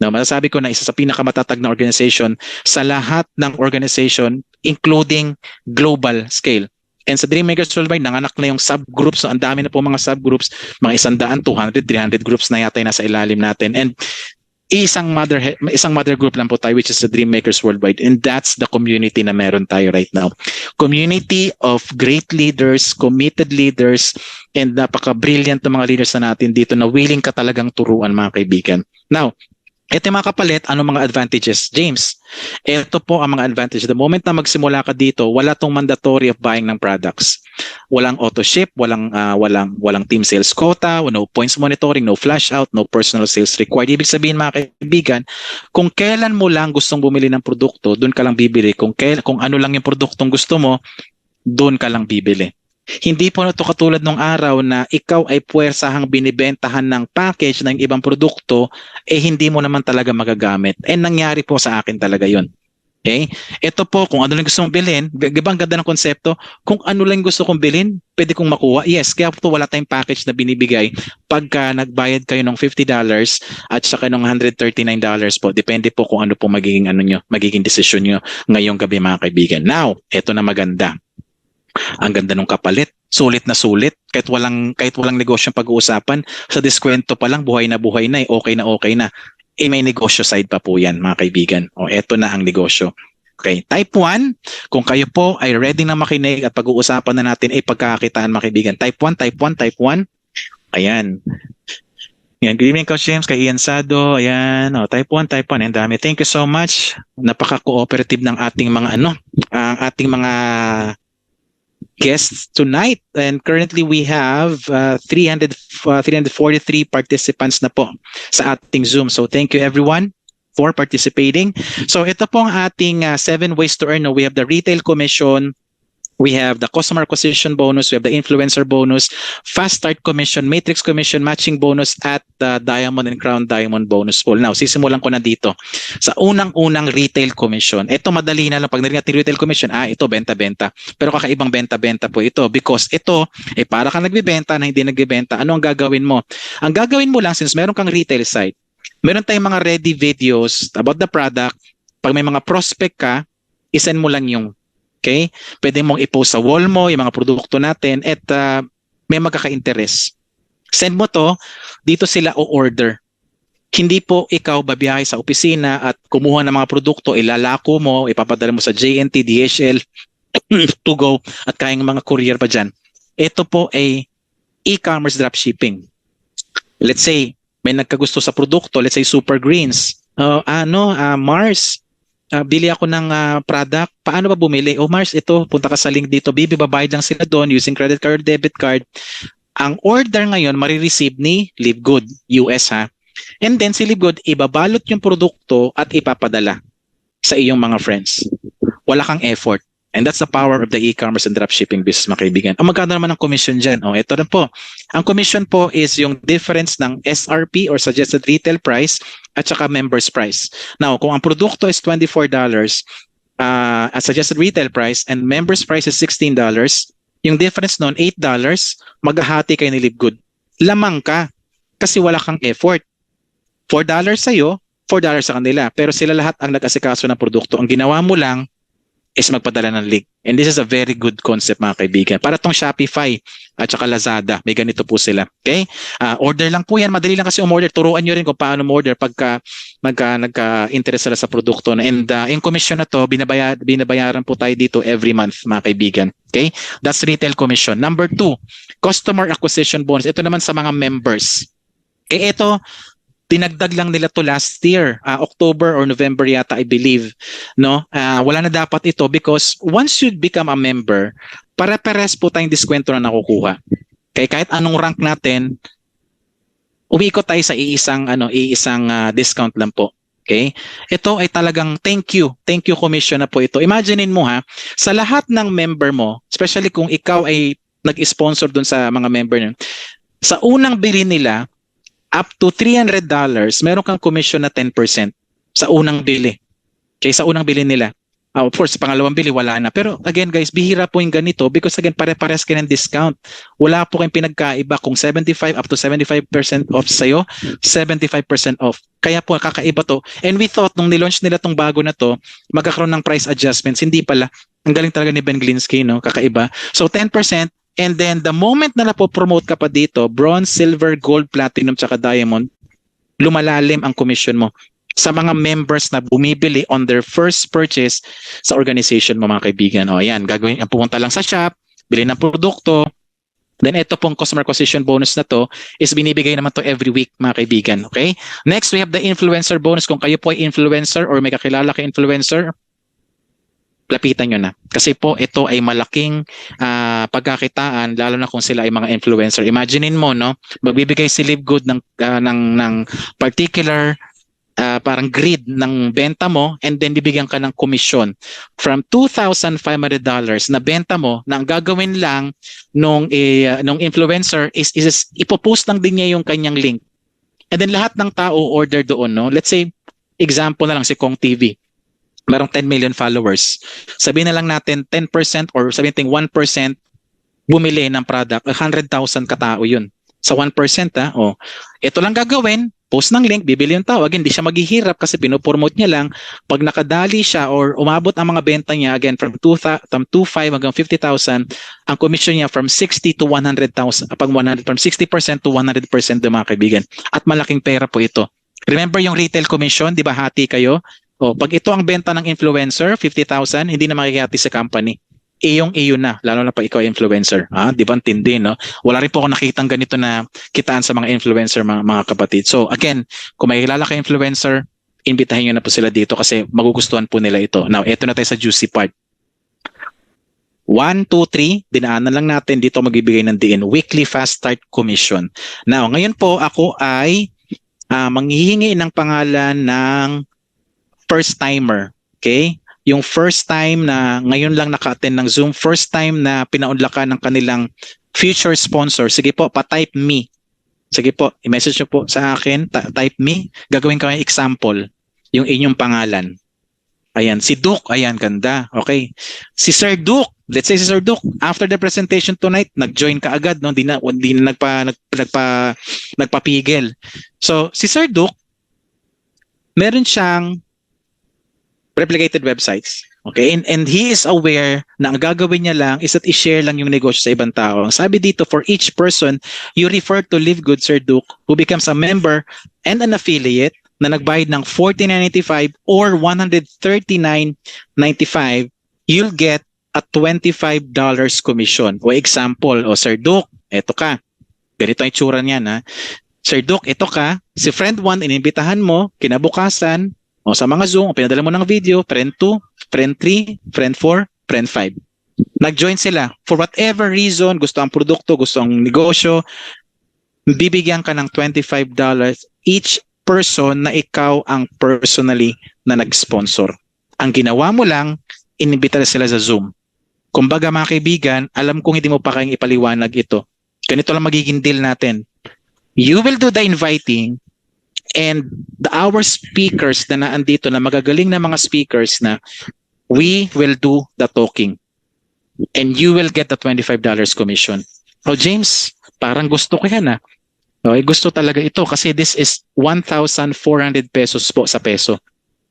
Now, masasabi ko na isa sa pinakamatatag na organization sa lahat ng organization, including global scale. And sa Dream Makers Worldwide, nanganak na yung subgroups. So, ang dami na po mga subgroups, mga 100, 200, 300 groups na yata yung nasa ilalim natin. And isang mother group lang po tayo, which is the Dream Makers Worldwide, and that's the community na meron tayo right now. Community of great leaders, committed leaders, and napaka-brilliant na mga leaders na natin dito na willing ka talagang turuan, mga kaibigan. Now, ito yung mga kapalit, ano mga advantages? James, ito po ang mga advantages. The moment na magsimula ka dito, wala tong mandatory of buying ng products. Walang auto ship, walang team sales quota, no points monitoring, no flash out, no personal sales required. Ibig sabihin, mga kaibigan, kung kailan mo lang gustong bumili ng produkto, doon ka lang bibili. Kung ano lang yung produktong gusto mo, doon ka lang bibili. Hindi po na ito katulad nung araw na ikaw ay puwersahang binibentahan ng package ng ibang produkto, hindi mo naman talaga magagamit. And nangyari po sa akin talaga yun. Okay? Ito po, kung ano lang gusto mong bilhin, gabang ganda ng konsepto, kung ano lang gusto kong bilhin, pwede kong makuha. Yes, kaya po wala tayong package na binibigay pagka nagbayad kayo ng $50 at saka ng $139 po. Depende po kung ano po magiging decision nyo ngayong gabi, mga kaibigan. Now, ito na maganda. Ang ganda ng kapalit, sulit na sulit, kahit walang negosyong pag-uusapan, sa diskwento pa lang buhay na, okay na. May negosyo side pa po yan, mga kaibigan. Eto na ang negosyo. Okay, type 1, kung kayo po ay ready na makinig at pag-uusapan na natin pagkakakitaan, mga kaibigan. Type 1. Ayan. Yan, good evening, Coach James, kay Ian Sado. Ayan, type 1. Ang dami. Thank you so much. Napaka-cooperative ng ating mga guests tonight, and currently we have 343 participants na po sa ating Zoom. So thank you everyone for participating. So ito po ang ating 7 ways to earn. We have the retail commission, we have the customer acquisition bonus, we have the influencer bonus, fast start commission, matrix commission, matching bonus, at diamond and crown diamond bonus pool. Now, sisimulan ko na dito sa unang-unang retail commission. Ito madali na lang. Pag narinig natin retail commission, ito benta-benta. Pero kakaibang benta-benta po ito, because ito, para ka nagbibenta na hindi nagbibenta, ano ang gagawin mo? Ang gagawin mo lang, since meron kang retail site, meron tayong mga ready videos about the product. Pag may mga prospect ka, isend mo lang yung okay? Pwede mong i-post sa wall mo yung mga produkto natin at may magkaka-interest. Send mo to, dito sila o-order. Hindi po ikaw babiyahe sa opisina at kumuha ng mga produkto, ilalako mo, ipapadala mo sa JNT, DHL, to go, at kayang mga courier pa dyan. Ito po ay e-commerce dropshipping. Let's say, may nagkagusto sa produkto, let's say Super Greens, Mars, bili ako ng product, paano ba bumili? Mars, ito, punta ka sa link dito, babayad lang sila doon using credit card, debit card. Ang order ngayon, marireceive ni Live Good, US ha. And then si Live Good, ibabalot yung produkto at ipapadala sa iyong mga friends. Wala kang effort. And that's the power of the e-commerce and dropshipping business, mga kaibigan. Ang magkano naman ang commission dyan? Ito na po. Ang commission po is yung difference ng SRP or suggested retail price at saka members price. Now, kung ang produkto is $24 as suggested retail price and members price is $16, yung difference noon $8, maghahati kayo ni Livegood. Lamang ka kasi wala kang effort. $4 sa'yo, $4 sa kanila. Pero sila lahat ang nag-asikaso ng produkto. Ang ginawa mo lang is magpadala ng link. And this is a very good concept, mga kaibigan. Para tong Shopify at saka Lazada, may ganito po sila. Okay? Order lang po yan. Madali lang kasi umorder. Turuan nyo rin kung paano umorder pagka nagka-interest sila sa produkto. And yung commission na to, binabayaran po tayo dito every month, mga kaibigan. Okay? That's retail commission. Number 2, customer acquisition bonus. Ito naman sa mga members. Okay, ito, tinagdag lang nila to last year, October or November yata, I believe, no? Wala na dapat ito because once you become a member, pare-pares po tayong diskwento na nakukuha. Kaya kahit anong rank natin, umiikot tayo sa iisang discount lang po. Okay? Ito ay talagang thank you commission na po ito. Imaginein mo sa lahat ng member mo, especially kung ikaw ay nag-sponsor dun sa mga member niyo, sa unang bili nila, up to $300, meron kang commission na 10% sa unang bili. Okay, sa unang bili nila. Of course, sa pangalawang bili, wala na. Pero again guys, bihira po yung ganito because again, pare-pares kayo ng discount. Wala po kayong pinagkaiba kung 75 up to 75% off sa'yo, 75% off. Kaya po, kakaiba to. And we thought, nung nilaunch nila tong bago na to, magkakaroon ng price adjustments. Hindi pala. Ang galing talaga ni Ben Glinsky, no? Kakaiba. So 10%. And then the moment na napopromote ka pa dito, bronze, silver, gold, platinum, tsaka diamond, lumalalim ang commission mo sa mga members na bumibili on their first purchase sa organization mo, mga kaibigan. Ayan, gagawin, pumunta lang sa shop, bili ng produkto. Then ito pong customer acquisition bonus na to is binibigay naman to every week, mga kaibigan. Okay? Next, we have the influencer bonus. Kung kayo po ay influencer or may kakilala kay influencer, lapitan nyo na. Kasi po ito ay malaking pagkakitaan lalo na kung sila ay mga influencer. Imaginein mo, no? Magbibigay si Livegood ng particular parang grid ng benta mo and then bibigyan ka ng commission from $2,500 na benta mo na ang gagawin lang nung influencer is ipopost lang din niya yung kanyang link. And then lahat ng tao order doon, no? Let's say, example na lang si Kong TV. Merong 10 million followers. Sabihin na lang natin 10% or sabihin natin 1% bumili ng product, 100,000 katao yun. Sa 1%, ito lang gagawin, post ng link, bibili yung tao. Again, hindi siya maghihirap kasi pinopromote niya lang. Pag nakadali siya or umabot ang mga benta niya, again, from 25 hanggang 50,000, ang commission niya from 60 to 100,000, from 60% to 100% mga kaibigan. At malaking pera po ito. Remember yung retail commission, di ba hati kayo? Pag ito ang benta ng influencer, 50,000, hindi na makikihati sa company. Iyo na, lalo na pa ikaw influencer. Di ba tindi, no? Wala rin po ako nakitang ganito na kitaan sa mga influencer, mga kapatid. So again, kung may kilala ka influencer, imbitahin nyo na po sila dito kasi magugustuhan po nila ito. Now, eto na tayo sa juicy part. 1, 2, 3, dinaanan lang natin dito magbibigay ng DN, weekly fast start commission. Now, ngayon po ako ay manghihingi ng pangalan ng first timer, okay? Yung first time na ngayon lang naka-attend ng Zoom, first time na pinaunlakan ng kanilang future sponsor. Sige po, pa-type me. Sige po, i-message nyo po sa akin, type me. Gagawin ko yung example, yung inyong pangalan. Ayan, si Duke, ayan, ganda. Okay. Si Sir Duke, let's say si Sir Duke, after the presentation tonight, nag-join ka agad, no? Hindi na nagpapigil. So, si Sir Duke, meron siyang replicated websites. Okay? And he is aware na ang gagawin niya lang is that i-share lang yung negosyo sa ibang tao. Ang sabi dito, for each person, you refer to Livegood, Sir Duke, who becomes a member and an affiliate na nagbayad ng $49.95 or $139.95, you'll get a $25 commission. O example, Sir Duke, eto ka. Ganito ang itsura niyan, ha? Sir Duke, ito ka. Si friend 1, inimbitahan mo, kinabukasan, sa mga Zoom, pinadala mo ng video, friend 2, friend 3, friend 4, friend 5. Nag-join sila. For whatever reason, gusto ang produkto, gusto ang negosyo, bibigyan ka ng $25 each person na ikaw ang personally na nag-sponsor. Ang ginawa mo lang, inimbita sila sa Zoom. Kumbaga mga kaibigan, alam kong hindi mo pa kayang ipaliwanag ito. Ganito lang magiging deal natin. You will do the inviting and our speakers na naandito na magagaling na mga speakers na we will do the talking. And you will get the $25 commission. Oh James, parang gusto ko yan Okay, gusto talaga ito kasi this is 1,400 pesos po sa peso.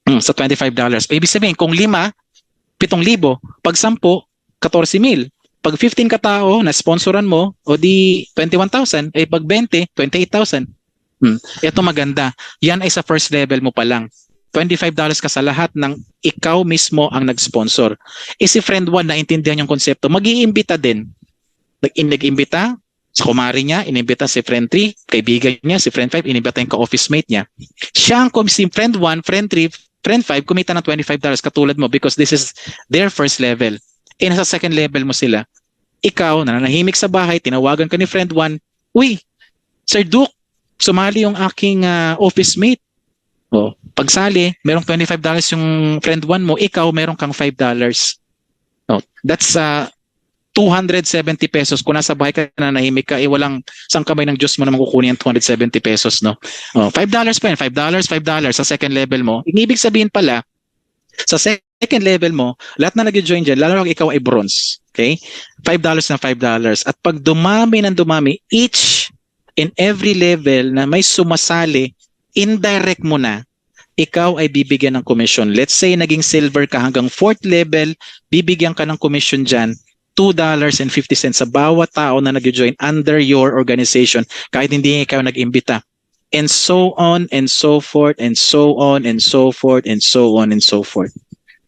Sa $25. Ibig sabihin, kung 5, 7,000. Pag 10, 14,000. Pag 15 katao na sponsoran mo, o di 21,000. Pag 20, 28,000. Ito maganda. Yan ay sa first level mo pa lang. $25 ka sa lahat ng ikaw mismo ang nag-sponsor. Si friend 1 naintindihan yung konsepto, mag-iimbita din. Nag-imbita sa kumari niya, inimbita si friend 3, kaibigan niya, si friend 5, inimbita yung ka-office mate niya. Siya ang si friend 1, friend 3, friend 5, kumita ng $25 katulad mo because this is their first level. Nasa second level mo sila. Ikaw, nananahimik sa bahay, tinawagan ka ni friend 1, uy, Sir Duke, sumali yung aking office mate. Pagsali, merong $25 yung friend 1 mo, ikaw meron kang $5. That's 270 pesos. Kung nasa bahay ka na nahimik ka, walang isang kamay ng Diyos mo na makukunin yung 270 pesos. No? $5 pa yan, $5 sa second level mo. Ibig sabihin pala, sa second level mo, lahat na nag-join dyan, lalo lang ikaw ay bronze. Okay? $5 na $5. At pag dumami ng dumami, each and every level na may sumasali, indirect mo na, ikaw ay bibigyan ng commission. Let's say naging silver ka hanggang 4th level, bibigyan ka ng commission dyan, $2.50 sa bawat tao na nag-join under your organization kahit hindi ikaw nag-imbita. And so on and so forth and so on and so forth and so on and so forth.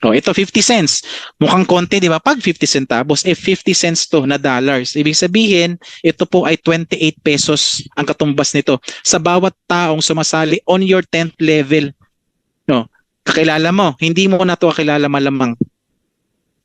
Ito 50 cents. Mukhang konti, di ba? Pag 50 centavos, 50 cents to na dollars. Ibig sabihin, ito po ay 28 pesos ang katumbas nito sa bawat taong sumasali on your 10th level. Kakilala mo, hindi mo na ito kakilala malamang.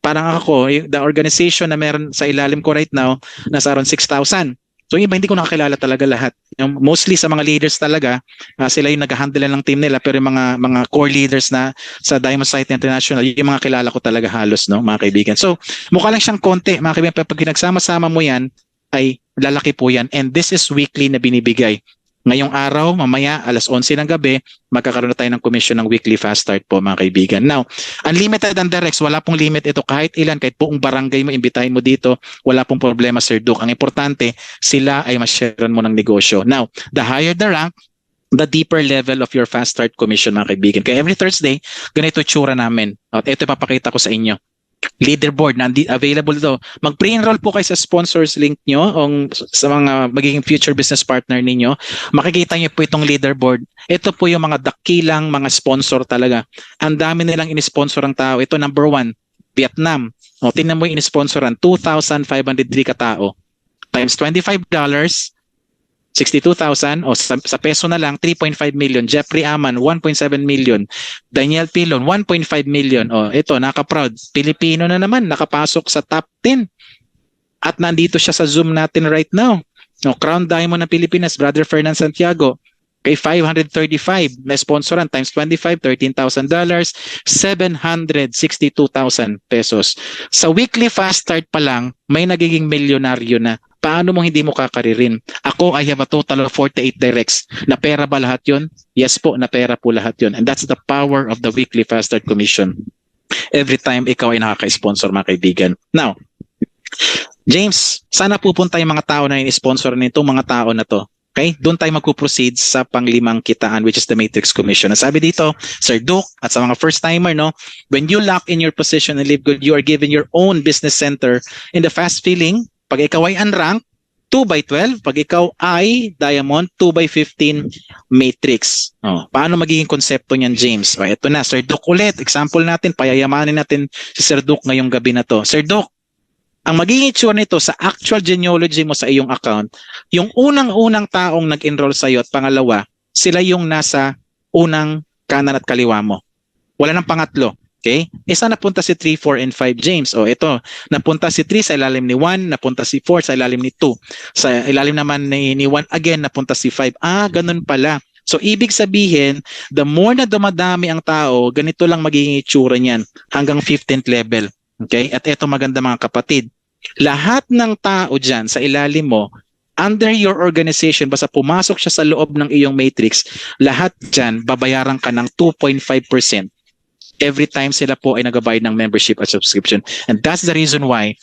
Parang ako, the organization na meron sa ilalim ko right now, nasa around 6,000. So iba, hindi ko nakakilala talaga lahat. Mostly sa mga leaders talaga, sila yung nag-handle ng team nila, pero yung mga core leaders na sa Diamond Site International, yung mga kilala ko talaga halos, no, mga kaibigan. So mukha lang siyang konti, mga kaibigan, pag pinagsama-sama mo yan, ay lalaki po yan. And this is weekly na binibigay. Ngayong araw, mamaya, alas 11 ng gabi, magkakaroon na tayo ng commission ng weekly fast start po, mga kaibigan. Now, unlimited and directs, wala pong limit ito. Kahit ilan, kahit buong barangay mo, imbitahin mo dito, wala pong problema, Sir Duke. Ang importante, sila ay ma-sharean mo ng negosyo. Now, the higher the rank, the deeper level of your fast start commission, mga kaibigan. Kaya every Thursday, ganito tsura namin. At ito ipapakita ko sa inyo. Leaderboard na available ito. Mag-pre-enroll po kayo sa sponsors link nyo o sa mga magiging future business partner ninyo. Makikita nyo po itong leaderboard. Ito po yung mga dakilang mga sponsor talaga. Ang dami nilang in-sponsor ang tao. Ito number 1, Vietnam. Tingnan mo yung in-sponsoran, 2,503 katao. Times $25, 62,000 sa peso na lang 3.5 million. Jeffrey Aman 1.7 million. Daniel Pilon 1.5 million. Ito naka-proud. Pilipino na naman nakapasok sa top 10. At nandito siya sa Zoom natin right now. Crown Diamond ng Pilipinas, Brother Fernan Santiago. Kay 535 na sponsoran times 25, $13,000, 762,000 pesos. Sa weekly fast start pa lang, may nagiging milyonaryo na. Paano mo hindi mo kakaririn? Ako, I have a total of 48 directs. Na pera ba lahat yun? Yes po, na pera po lahat yun. And that's the power of the weekly fast start commission. Every time ikaw ay nakaka-sponsor, mga kaibigan. Now, James, sana pupunta yung mga tao na in-sponsor nito, mga tao na to. Okay? Doon tayo magpo-proceed sa panglimang kitaan, which is the Matrix Commission. Ang sabi dito, Sir Duke, at sa mga first-timer, no, when you lock in your position and live good, you are given your own business center in the fast filling. Pag ikaw ay unranked, 2x12. Pag ikaw ay diamond, 2x15 matrix. Paano magiging konsepto niyan, James? Ito na, Sir Duke ulit. Example natin, payayamanin natin si Sir Duke ngayong gabi na to. Sir Duke, ang magiging itsura nito sa actual genealogy mo sa iyong account, yung unang-unang taong nag-enroll sa iyo at pangalawa, sila yung nasa unang kanan at kaliwa mo. Wala nang pangatlo. Okay? Isa napunta si 3, 4, and 5, James. Ito, napunta si 3 sa ilalim ni 1, napunta si 4 sa ilalim ni 2. Sa ilalim naman ni 1 again, napunta si 5. Ganun pala. So, ibig sabihin, the more na dumadami ang tao, ganito lang magiging itsura niyan hanggang 15th level. Okay? At ito maganda mga kapatid. Lahat ng tao dyan sa ilalim mo, under your organization, basta pumasok siya sa loob ng iyong matrix, lahat dyan, babayaran ka ng 2.5% every time sila po ay nagabayad ng membership at subscription. And that's the reason why,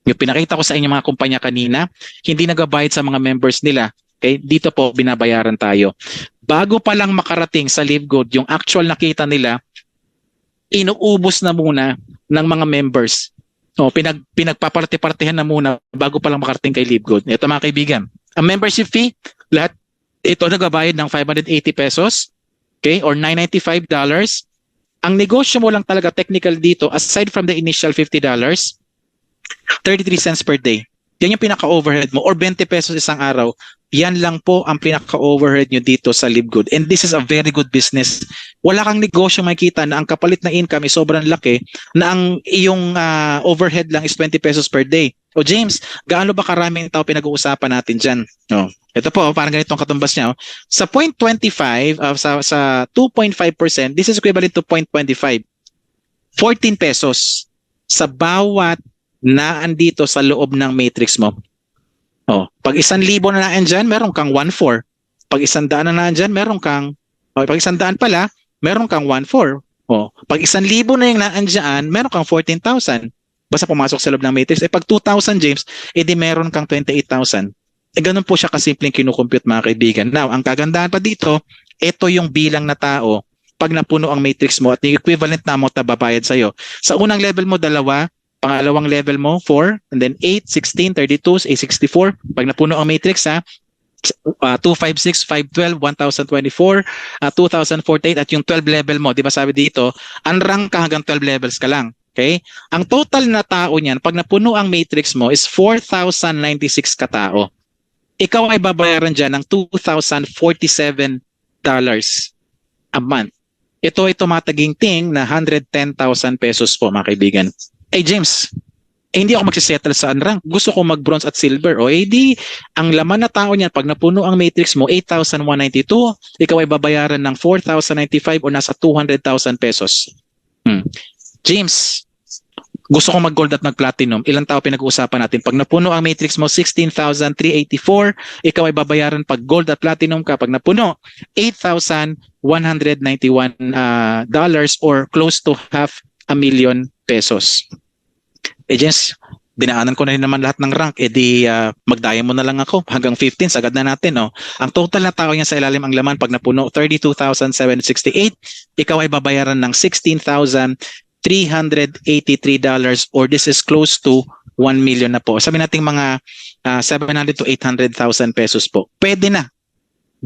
yung pinakita ko sa inyo mga kumpanya kanina, hindi nagabayad sa mga members nila. Okay? Dito po, binabayaran tayo. Bago pa lang makarating sa LiveGold, yung actual nakita nila, inuubos na muna ng mga members. O, pinagpaparte-partehan na muna bago pa lang makarating kay LiveGold. Ito mga kaibigan, ang membership fee, lahat ito nagabayad ng 580 pesos, okay, or $995. Ang negosyo mo lang talaga technical dito, aside from the initial $50, 33 cents per day. Yan yung pinaka-overhead mo, or 20 pesos isang araw. Yan lang po ang pinaka-overhead nyo dito sa LiveGood. And this is a very good business. Wala kang negosyo makikita na ang kapalit na income is sobrang laki, na ang iyong overhead lang is 20 pesos per day. O James, gaano ba karaming tao pinag-uusapan natin dyan? No. Ito po, parang ganitong katumbas niya. Sa 0.25, sa 2.5%, this is equivalent to 0.25. 14 pesos sa bawat na andito sa loob ng matrix mo. Oh, pag 1,000 na naan dyan, meron kang 1.4. Pag 100 na naan dyan, meron kang, pag 100 pala, meron kang 1.4. Oh, pag 1,000 na yung naan dyan, meron kang 14,000. Basta pumasok sa loob ng matrix. Pag 2,000, James, edi meron kang 28,000. Ganun po siya kasimpleng kinukompute mga kaibigan. Now, ang kagandahan pa dito, ito yung bilang na tao pag napuno ang matrix mo at yung equivalent na mo tababayad sa'yo. Sa unang level mo, 2, pangalawang level mo, 4, and then 8, 16, 32, 64. Pag napuno ang matrix, 256, 512, 1024, 2048, at yung 12 level mo, di ba sabi dito, unrank ka hanggang 12 levels ka lang. Okay? Ang total na tao niyan, pag napuno ang matrix mo, is 4,096 katao. Ikaw ay babayaran dyan ng $2,047 a month. Ito ay tumataginting na 110,000 pesos po mga kaibigan. James, hindi ako magsisettle sa unrank. Gusto ko mag-bronze at silver. Di, ang laman na tao niyan, pag napuno ang matrix mo, 8,192. Ikaw ay babayaran ng 4,095 o nasa 200,000 pesos. James, gusto ko mag-gold at mag-platinum. Ilang tao pinag-uusapan natin? Pag napuno ang matrix mo, 16,384. Ikaw ay babayaran pag gold at platinum ka. Pag napuno, $8,191 or close to $500,000 pesos. James, dinaanan ko na rin naman lahat ng rank. Magdaya mo na lang ako. Hanggang 15, sagad na natin. No? Ang total na tao niya sa ilalim ang laman, pag napuno, 32,768. Ikaw ay babayaran ng $16,383 or this is close to 1 million na po. Sabi natin mga 700 to 800,000 pesos po. Pwede na.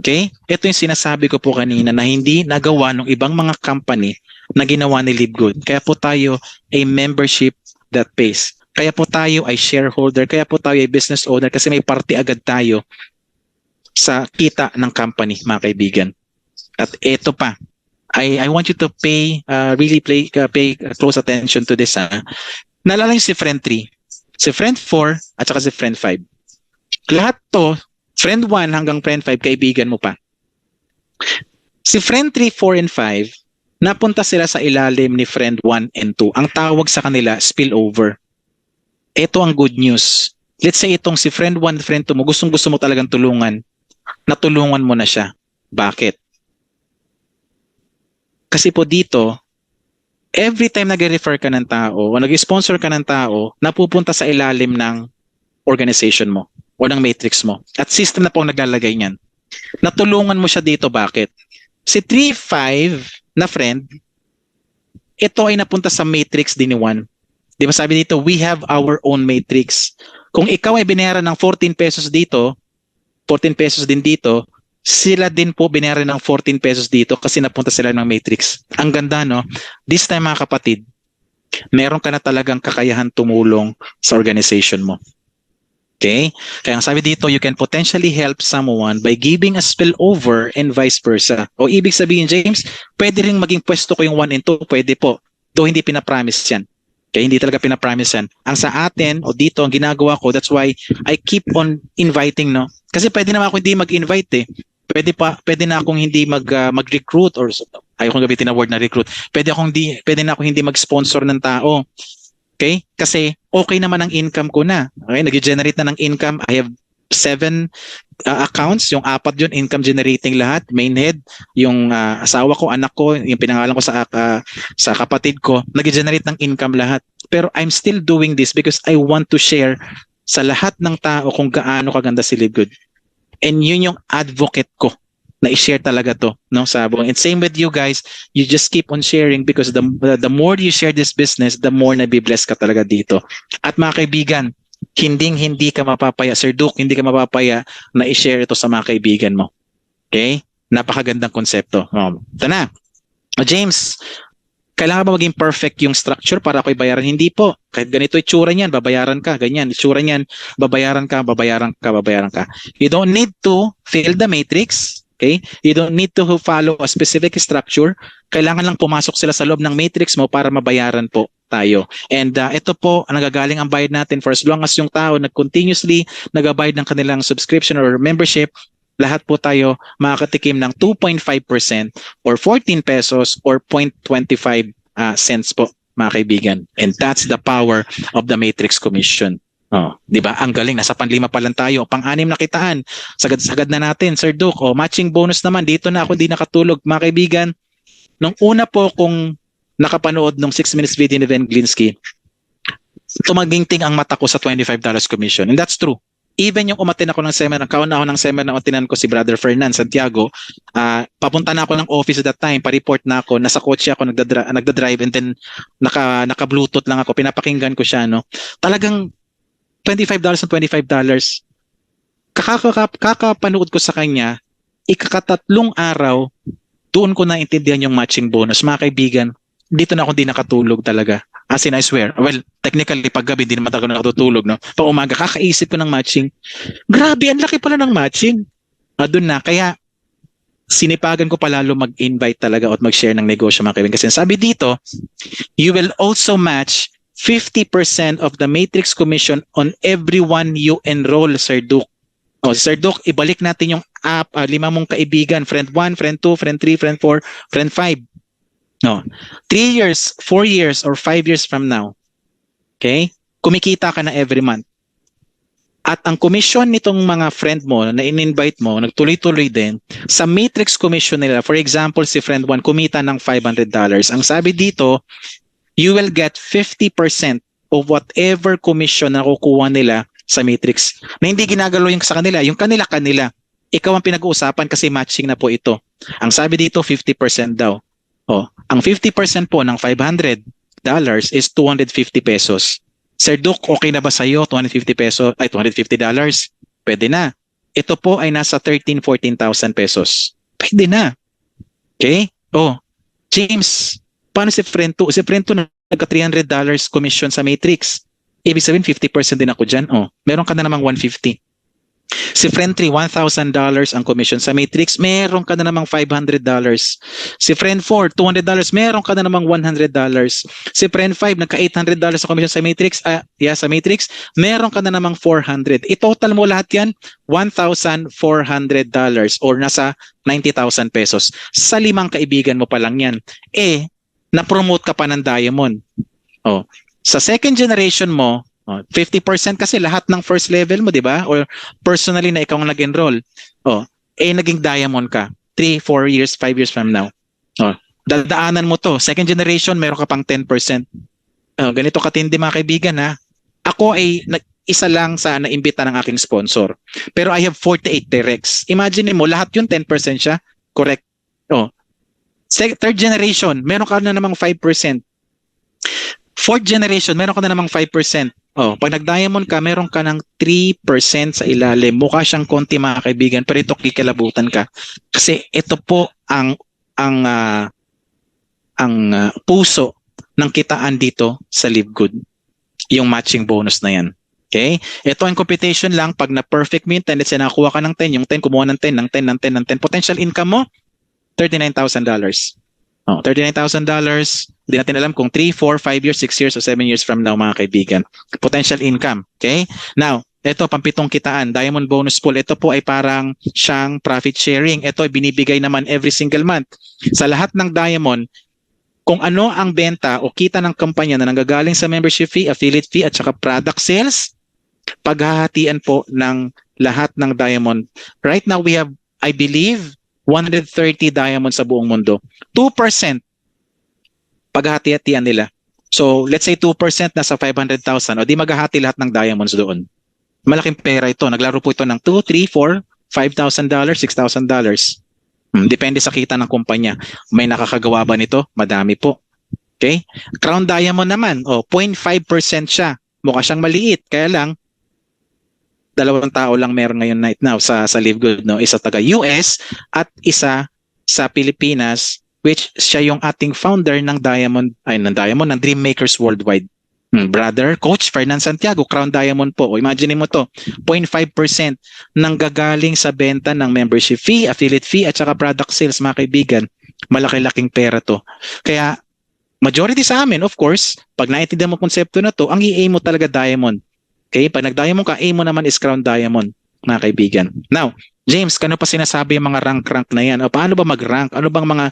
Okay? Ito yung sinasabi ko po kanina na hindi nagawa ng ibang mga company na ginawa ni LiveGood. Kaya po tayo ay membership that pays. Kaya po tayo ay shareholder. Kaya po tayo ay business owner kasi may party agad tayo sa kita ng company, mga kaibigan. At ito pa, I want you to pay close attention to this. Naalala niyo si friend 3, si friend 4, at saka si friend 5. Lahat to, friend 1 hanggang friend 5, kaibigan mo pa. Si friend 3, 4, and 5, napunta sila sa ilalim ni friend 1 and 2. Ang tawag sa kanila, spillover. Ito ang good news. Let's say itong si friend 1, friend 2 mo, gustong-gusto mo talagang tulungan. Natulungan mo na siya. Bakit? Kasi po dito, every time nag-refer ka ng tao o nag-sponsor ka ng tao, napupunta sa ilalim ng organization mo o ng matrix mo. At system na po ang naglalagay niyan. Natulungan mo siya dito, bakit? Si 3-5 na friend, ito ay napunta sa matrix din ni 1. Di ba sabi dito, we have our own matrix. Kung ikaw ay binayaran ng 14 pesos dito, 14 pesos din dito, sila din po binayaran ng 14 pesos dito kasi napunta sila ng matrix. Ang ganda, no? This time mga kapatid, meron ka na talagang kakayahan tumulong sa organization mo. Okay? Kaya ang sabi dito, you can potentially help someone by giving a spillover and vice versa. O ibig sabihin, James, pwede rin maging pwesto ko yung 1 and 2, pwede po. Though hindi pinapromise yan. Kaya hindi talaga pinapromise yan. Ang sa atin, o dito, ang ginagawa ko, that's why I keep on inviting, no? Kasi pwede naman ako hindi mag-invite eh. Pwede na akong hindi mag-recruit or ayoko gamitin na word na recruit. Pwede na ako hindi mag-sponsor ng tao. Okay? Kasi okay naman ang income ko na. Okay? Nag-generate na ng income. I have 7 accounts, yung 4 yun income generating lahat, main head, yung asawa ko, anak ko, yung pinangalan ko sa kapatid ko, nag-generate ng income lahat. Pero I'm still doing this because I want to share sa lahat ng tao kung gaano kaganda si Live Good. And yun yung advocate ko na i-share talaga to, no, sa buong. And same with you guys, you just keep on sharing because the more you share this business, the more nabibless ka talaga dito. At mga kaibigan, hindi ka mapapaya, Sir Duke, hindi ka mapapaya na i-share ito sa mga kaibigan mo. Okay? Napakagandang konsepto. Ito na. James, kailangan ba maging perfect yung structure para ako'y bayaran? Hindi po. Kahit ganito itsura niyan, babayaran ka. Ganyan, itsura niyan, babayaran ka. You don't need to fill the matrix. Okay? You don't need to follow a specific structure. Kailangan lang pumasok sila sa loob ng matrix mo para mabayaran po tayo. And ito po, nagagaling ang bayad natin for as long as yung tao nag-continuously nagabayad ng kanilang subscription or membership, lahat po tayo makakatikim ng 2.5% or 14 pesos or 0.25 cents po, mga kaibigan. And that's the power of the Matrix Commission. Oh, 'di ba? Ang galing, nasa panlima pa lang tayo. Pang-anim na kitaan. Sagad-sagad na natin, Sir Duke. Oh, matching bonus naman. Dito na ako di nakatulog, mga kaibigan. Nung una po kung nakapanood ng 6 minutes video ni Ben Glinsky, tumaginting ang mata ko sa $25 commission. And that's true. Even yung umatin ako ng seminar, kauna ako ng seminar, utinan ko si Brother Fernan Santiago, papunta na ako ng office at that time, pa-report na ako, nasa kotse ako nagdadrive and then naka-bluetooth lang ako, pinapakinggan ko siya, no? Talagang $25 and $25. Kakapanood ko sa kanya, ikakatatlong araw, doon ko naintindihan yung matching bonus. Mga kaibigan, dito na ako di nakatulog talaga. As in, I swear. Well, technically, pag gabi, di naman ako nakatutulog. No? Pag umaga, kakaisip ko ng matching. Grabe, ang laki pala ng matching. Doon na. Kaya, sinipagan ko palalo mag-invite talaga at mag-share ng negosyo, mga kaibigan. Kasi sabi dito, you will also match 50% of the Matrix Commission on everyone you enroll, Sir Duke. Sir Duke, ibalik natin yung app, 5 mong kaibigan, friend 1, friend 2, friend 3, friend 4, friend 5. 3 years, 4 years, or 5 years from now, okay, kumikita ka na every month. At ang commission nitong mga friend mo na in-invite mo, nagtuloy-tuloy din, sa Matrix Commission nila, for example, si friend 1, kumita ng $500. Ang sabi dito, you will get 50% of whatever commission na kukuha nila sa Matrix. Na hindi ginagalo yung sa kanila, yung kanila. Ikaw ang pinag-uusapan kasi matching na po ito. Ang sabi dito, 50% daw. Ang 50% po ng $500 is 250 pesos. Sir Duke, okay na ba sa iyo 250 pesos ay $250? Pwede na. Ito po ay nasa 13,000-14,000 pesos. Pwede na. Okay? James, paano si friend 2? Si friend 2 nagka $300 commission sa Matrix. Ibig sabihin 50% din ako diyan. Meron ka na namang 150. Si friend 3, $1,000 ang commission sa Matrix, meron ka na namang $500. Si friend 4, $200, meron ka na namang $100. Si friend 5, nagka $800 sa commission sa Matrix, sa Matrix, meron ka na namang $400. I-total mo lahat yan, $1,400 or nasa 90,000 pesos. Sa 5 kaibigan mo pa lang yan. Na-promote ka pa ng Diamond. Sa second generation mo, 50% kasi lahat ng first level mo, di ba? Or personally na ikaw ang nag-enroll. Naging Diamond ka. 3, 4 years, 5 years from now. Dadaanan mo to. Second generation, meron ka pang 10%. Ganito katindi, mga kaibigan, ha? Ako ay isa lang sa naimbita ng aking sponsor. Pero I have 48 directs. Imagine mo, lahat yun 10% siya. Correct. Third generation, meron ka na namang 5%. Fourth generation, meron ka na namang 5%. Pag nag-diamond ka, meron ka ng 3% sa ilalim. Mukha siyang konti, mga kaibigan, pero ito kikilabutan ka. Kasi ito po ang puso ng kitaan dito sa Live Good. Yung matching bonus na yan. Okay? Ito ang computation lang. Pag na-perfect mo yung 10, let's say nakakuha ka ng 10, yung 10, kumuha ng 10, ng 10, ng 10, ng 10. Potential income mo, $39,000. $39,000, hindi natin alam kung 3, 4, 5 years, 6 years, o 7 years from now, mga kaibigan. Potential income. Okay? Now, ito, pampitong kitaan, Diamond Bonus Pool. Ito po ay parang siyang profit sharing. Ito ay binibigay naman every single month. Sa lahat ng Diamond, kung ano ang benta o kita ng kampanya na nanggagaling sa membership fee, affiliate fee at saka product sales, paghahatian po ng lahat ng diamond. Right now we have, I believe, 130 diamonds sa buong mundo. 2% paghahati-hatian nila. So let's say 2% nasa 500,000 o di maghahati lahat ng diamonds doon. Malaking pera ito. Naglaro po ito ng 2, 3, 4, $5,000, $6,000. Depende sa kita ng kumpanya. May nakakagawa ba nito? Madami po. Okay? Crown Diamond naman, 0.5% siya. Mukha siyang maliit. Kaya lang, 2 tao lang meron ngayon right now sa Live Good. No? Isa taga US at isa sa Pilipinas, which siya yung ating founder ng ng Dream Makers Worldwide. Brother, Coach Fernan Santiago, Crown Diamond po. O imagine mo to, 0.5% nang gagaling sa benta ng membership fee, affiliate fee, at saka product sales, mga kaibigan. Malaki-laking pera to. Kaya, majority sa amin, of course, pag naintindihan mo konsepto na to, ang i-aim mo talaga diamond. Okay? Pag nag-diamond ka, aim mo naman is Crown Diamond, mga kaibigan. Now, James, kano pa sinasabi yung mga rank na yan? O paano ba mag-rank? Ano bang mga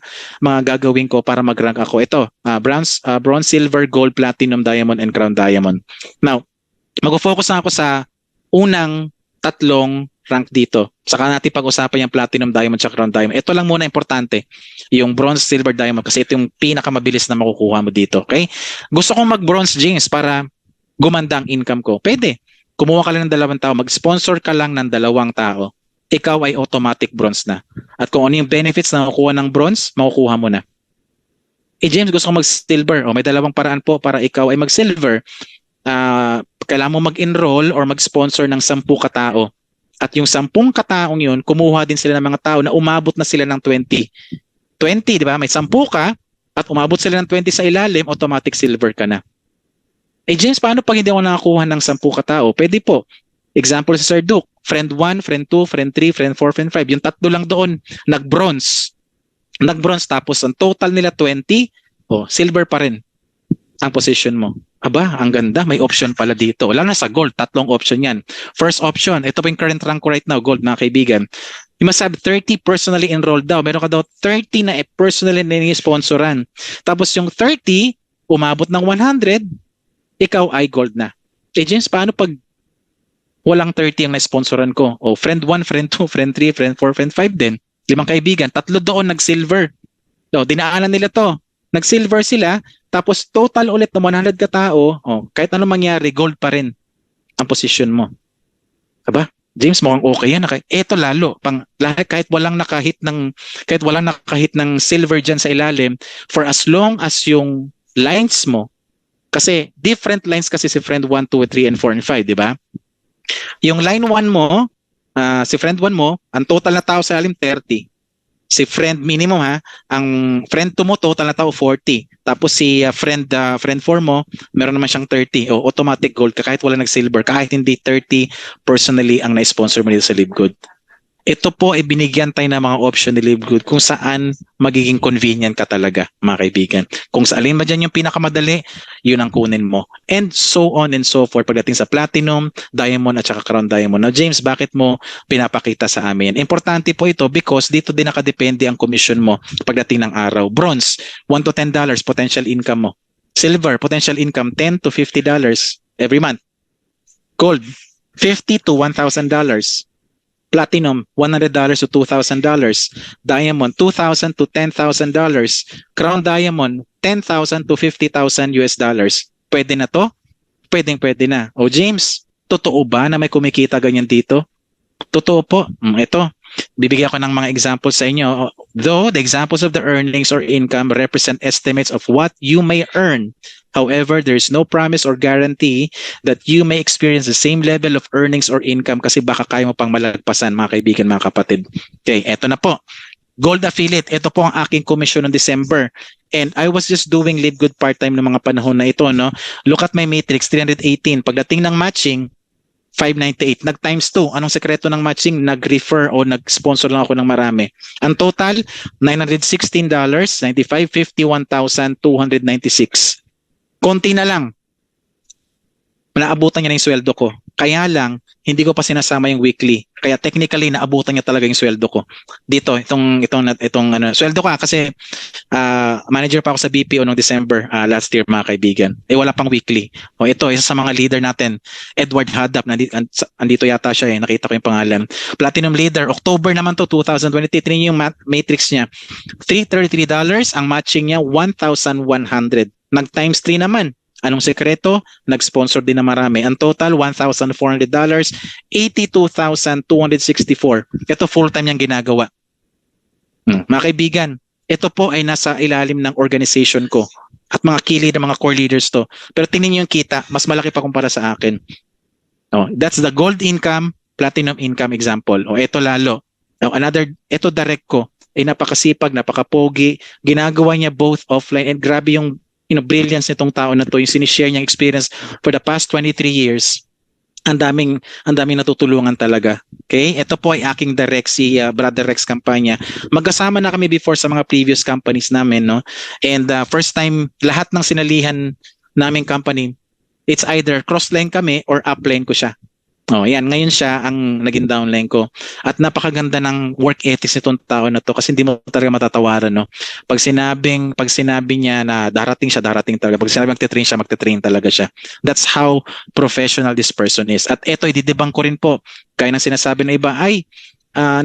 gagawin ko para mag-rank ako? Ito, bronze, silver, gold, platinum, diamond, and crown diamond. Now, mag-focus na ako sa unang 3 rank dito. Saka natin pag-usapan yung platinum, diamond, at crown diamond. Ito lang muna importante, yung bronze, silver, diamond, kasi ito yung pinakamabilis na makukuha mo dito. Okay? Gusto kong mag-bronze, James, para gumanda ang income ko. Pwede. Kumuha ka lang ng 2 tao. Mag-sponsor ka lang ng 2 tao. Ikaw ay automatic bronze na. At kung ano yung benefits na makukuha ng bronze, makukuha mo na. James, gusto ko mag-silver. May 2 paraan po para ikaw ay mag-silver. Kailangan mo mag-enroll or mag-sponsor ng 10 katao. At yung 10 kataong yun, kumuha din sila ng mga tao na umabot na sila ng 20. 20, di ba? May 10 ka at umabot sila ng 20 sa ilalim, automatic silver ka na. James, paano pag hindi ako nakakuha ng 10 katao? Pwede po. Example si Sir Duke. Friend 1, friend 2, friend 3, friend 4, friend 5. Yung 3 lang doon, nag-bronze. Nag-bronze tapos ang total nila 20, silver pa rin ang position mo. Aba, ang ganda. May option pala dito. Wala na sa gold. 3 option yan. First option, ito po yung current rank ko right now, gold, mga kaibigan. You must have 30 personally enrolled daw. Meron ka daw 30 na personally nini-sponsoran. Tapos yung 30, umabot ng 100, ikaw ay gold na. James, paano pag walang 30 ang na-sponsoran ko? Friend 1, friend 2, friend 3, friend 4, friend 5 din. 5 kaibigan, 3 doon nag-silver. Dinaanan nila to. Nag-silver sila, tapos total ulit ng 100 katao, kahit anong mangyari, gold pa rin ang position mo. Aba, James, mukhang okay yan. Ito lalo, kahit walang nakahit ng silver dyan sa ilalim, for as long as yung lines mo, kasi different lines kasi si friend 1, 2, 3, and 4, and 5, di ba? Yung line 1 mo, si friend 1 mo, ang total na tao sa ilalim 30. Si friend minimum ang friend 2 mo total na tao 40. Tapos si friend 4 mo, meron naman siyang 30. Automatic gold ka kahit wala nag-silver, kahit hindi 30 personally ang na-sponsor mo dito sa Live Good. Ito po ay binigyan tayo ng mga option ni Live Good kung saan magiging convenient ka talaga, mga kaibigan. Kung sa alin ba dyan yung pinakamadali, yun ang kunin mo. And so on and so forth pagdating sa platinum, diamond at saka crown diamond. Now James, bakit mo pinapakita sa amin? Importante po ito because dito din nakadepende ang commission mo pagdating ng araw. Bronze, $1 to $10 potential income mo. Silver, potential income $10 to $50 every month. Gold, $50 to $1,000. Platinum, $100 to $2,000. Diamond, $2,000 to $10,000. Crown Diamond, $10,000 to $50,000 US dollars. Pwede na to? Pwede na. James, totoo ba na may kumikita ganyan dito? Totoo po. Ito, bibigyan ko ng mga examples sa inyo. Though the examples of the earnings or income represent estimates of what you may earn. However, there's no promise or guarantee that you may experience the same level of earnings or income kasi baka kaya mo pang malagpasan, mga kaibigan, mga kapatid. Okay, eto na po. Gold affiliate, ito po ang aking commission ng December. And I was just doing Live Good part-time ng mga panahon na ito. No? Look at my matrix, 318. Pagdating ng matching, 598. Nag-times 2. Anong sekreto ng matching? Nag-refer o nag-sponsor lang ako ng marami. Ang total, $916, 95, 51,296. Konti na lang. Naabutan niya na yung sweldo ko. Kaya lang, hindi ko pa sinasama yung weekly. Kaya technically, naabutan niya talaga yung sweldo ko. Dito, sweldo ko kasi manager pa ako sa BPO noong December last year mga kaibigan. Wala pang weekly. Ito, isa sa mga leader natin, Edward Hadap, andito yata siya nakita ko yung pangalan. Platinum leader, October naman to 2023, tingnan yung matrix niya. $333, ang matching niya 1,100. Nag times 3 naman. Anong sekreto? Nag-sponsor din na marami. Ang total, $1,400, 82,264. Ito full-time niyang ginagawa. Mga kaibigan, ito po ay nasa ilalim ng organization ko at mga key leader, mga core leaders to. Pero tingnan niyo yung kita, mas malaki pa kumpara sa akin. That's the gold income, platinum income example. Ito lalo. Ito direct ko. Napakasipag, napakapogi. Ginagawa niya both offline and grabe yung brilliance nitong tao na to, yung sinishare niyang experience for the past 23 years. Ang daming natutulungan talaga. Okay? Ito po ay aking direct, si Brother Rex Campanya. Magkasama na kami before sa mga previous companies namin, no? And first time, lahat ng sinalihan naming company, it's either cross-line kami or up-line ko siya. Yan. Ngayon siya ang naging downline ko. At napakaganda ng work ethics nitong tao na to kasi hindi mo talaga matatawaran, no? Pag sinabi niya na darating siya, darating talaga. Pag sinabi magte-train siya, magte-train talaga siya. That's how professional this person is. At eto, ididibang ko rin po. Kaya nang sinasabi ng iba,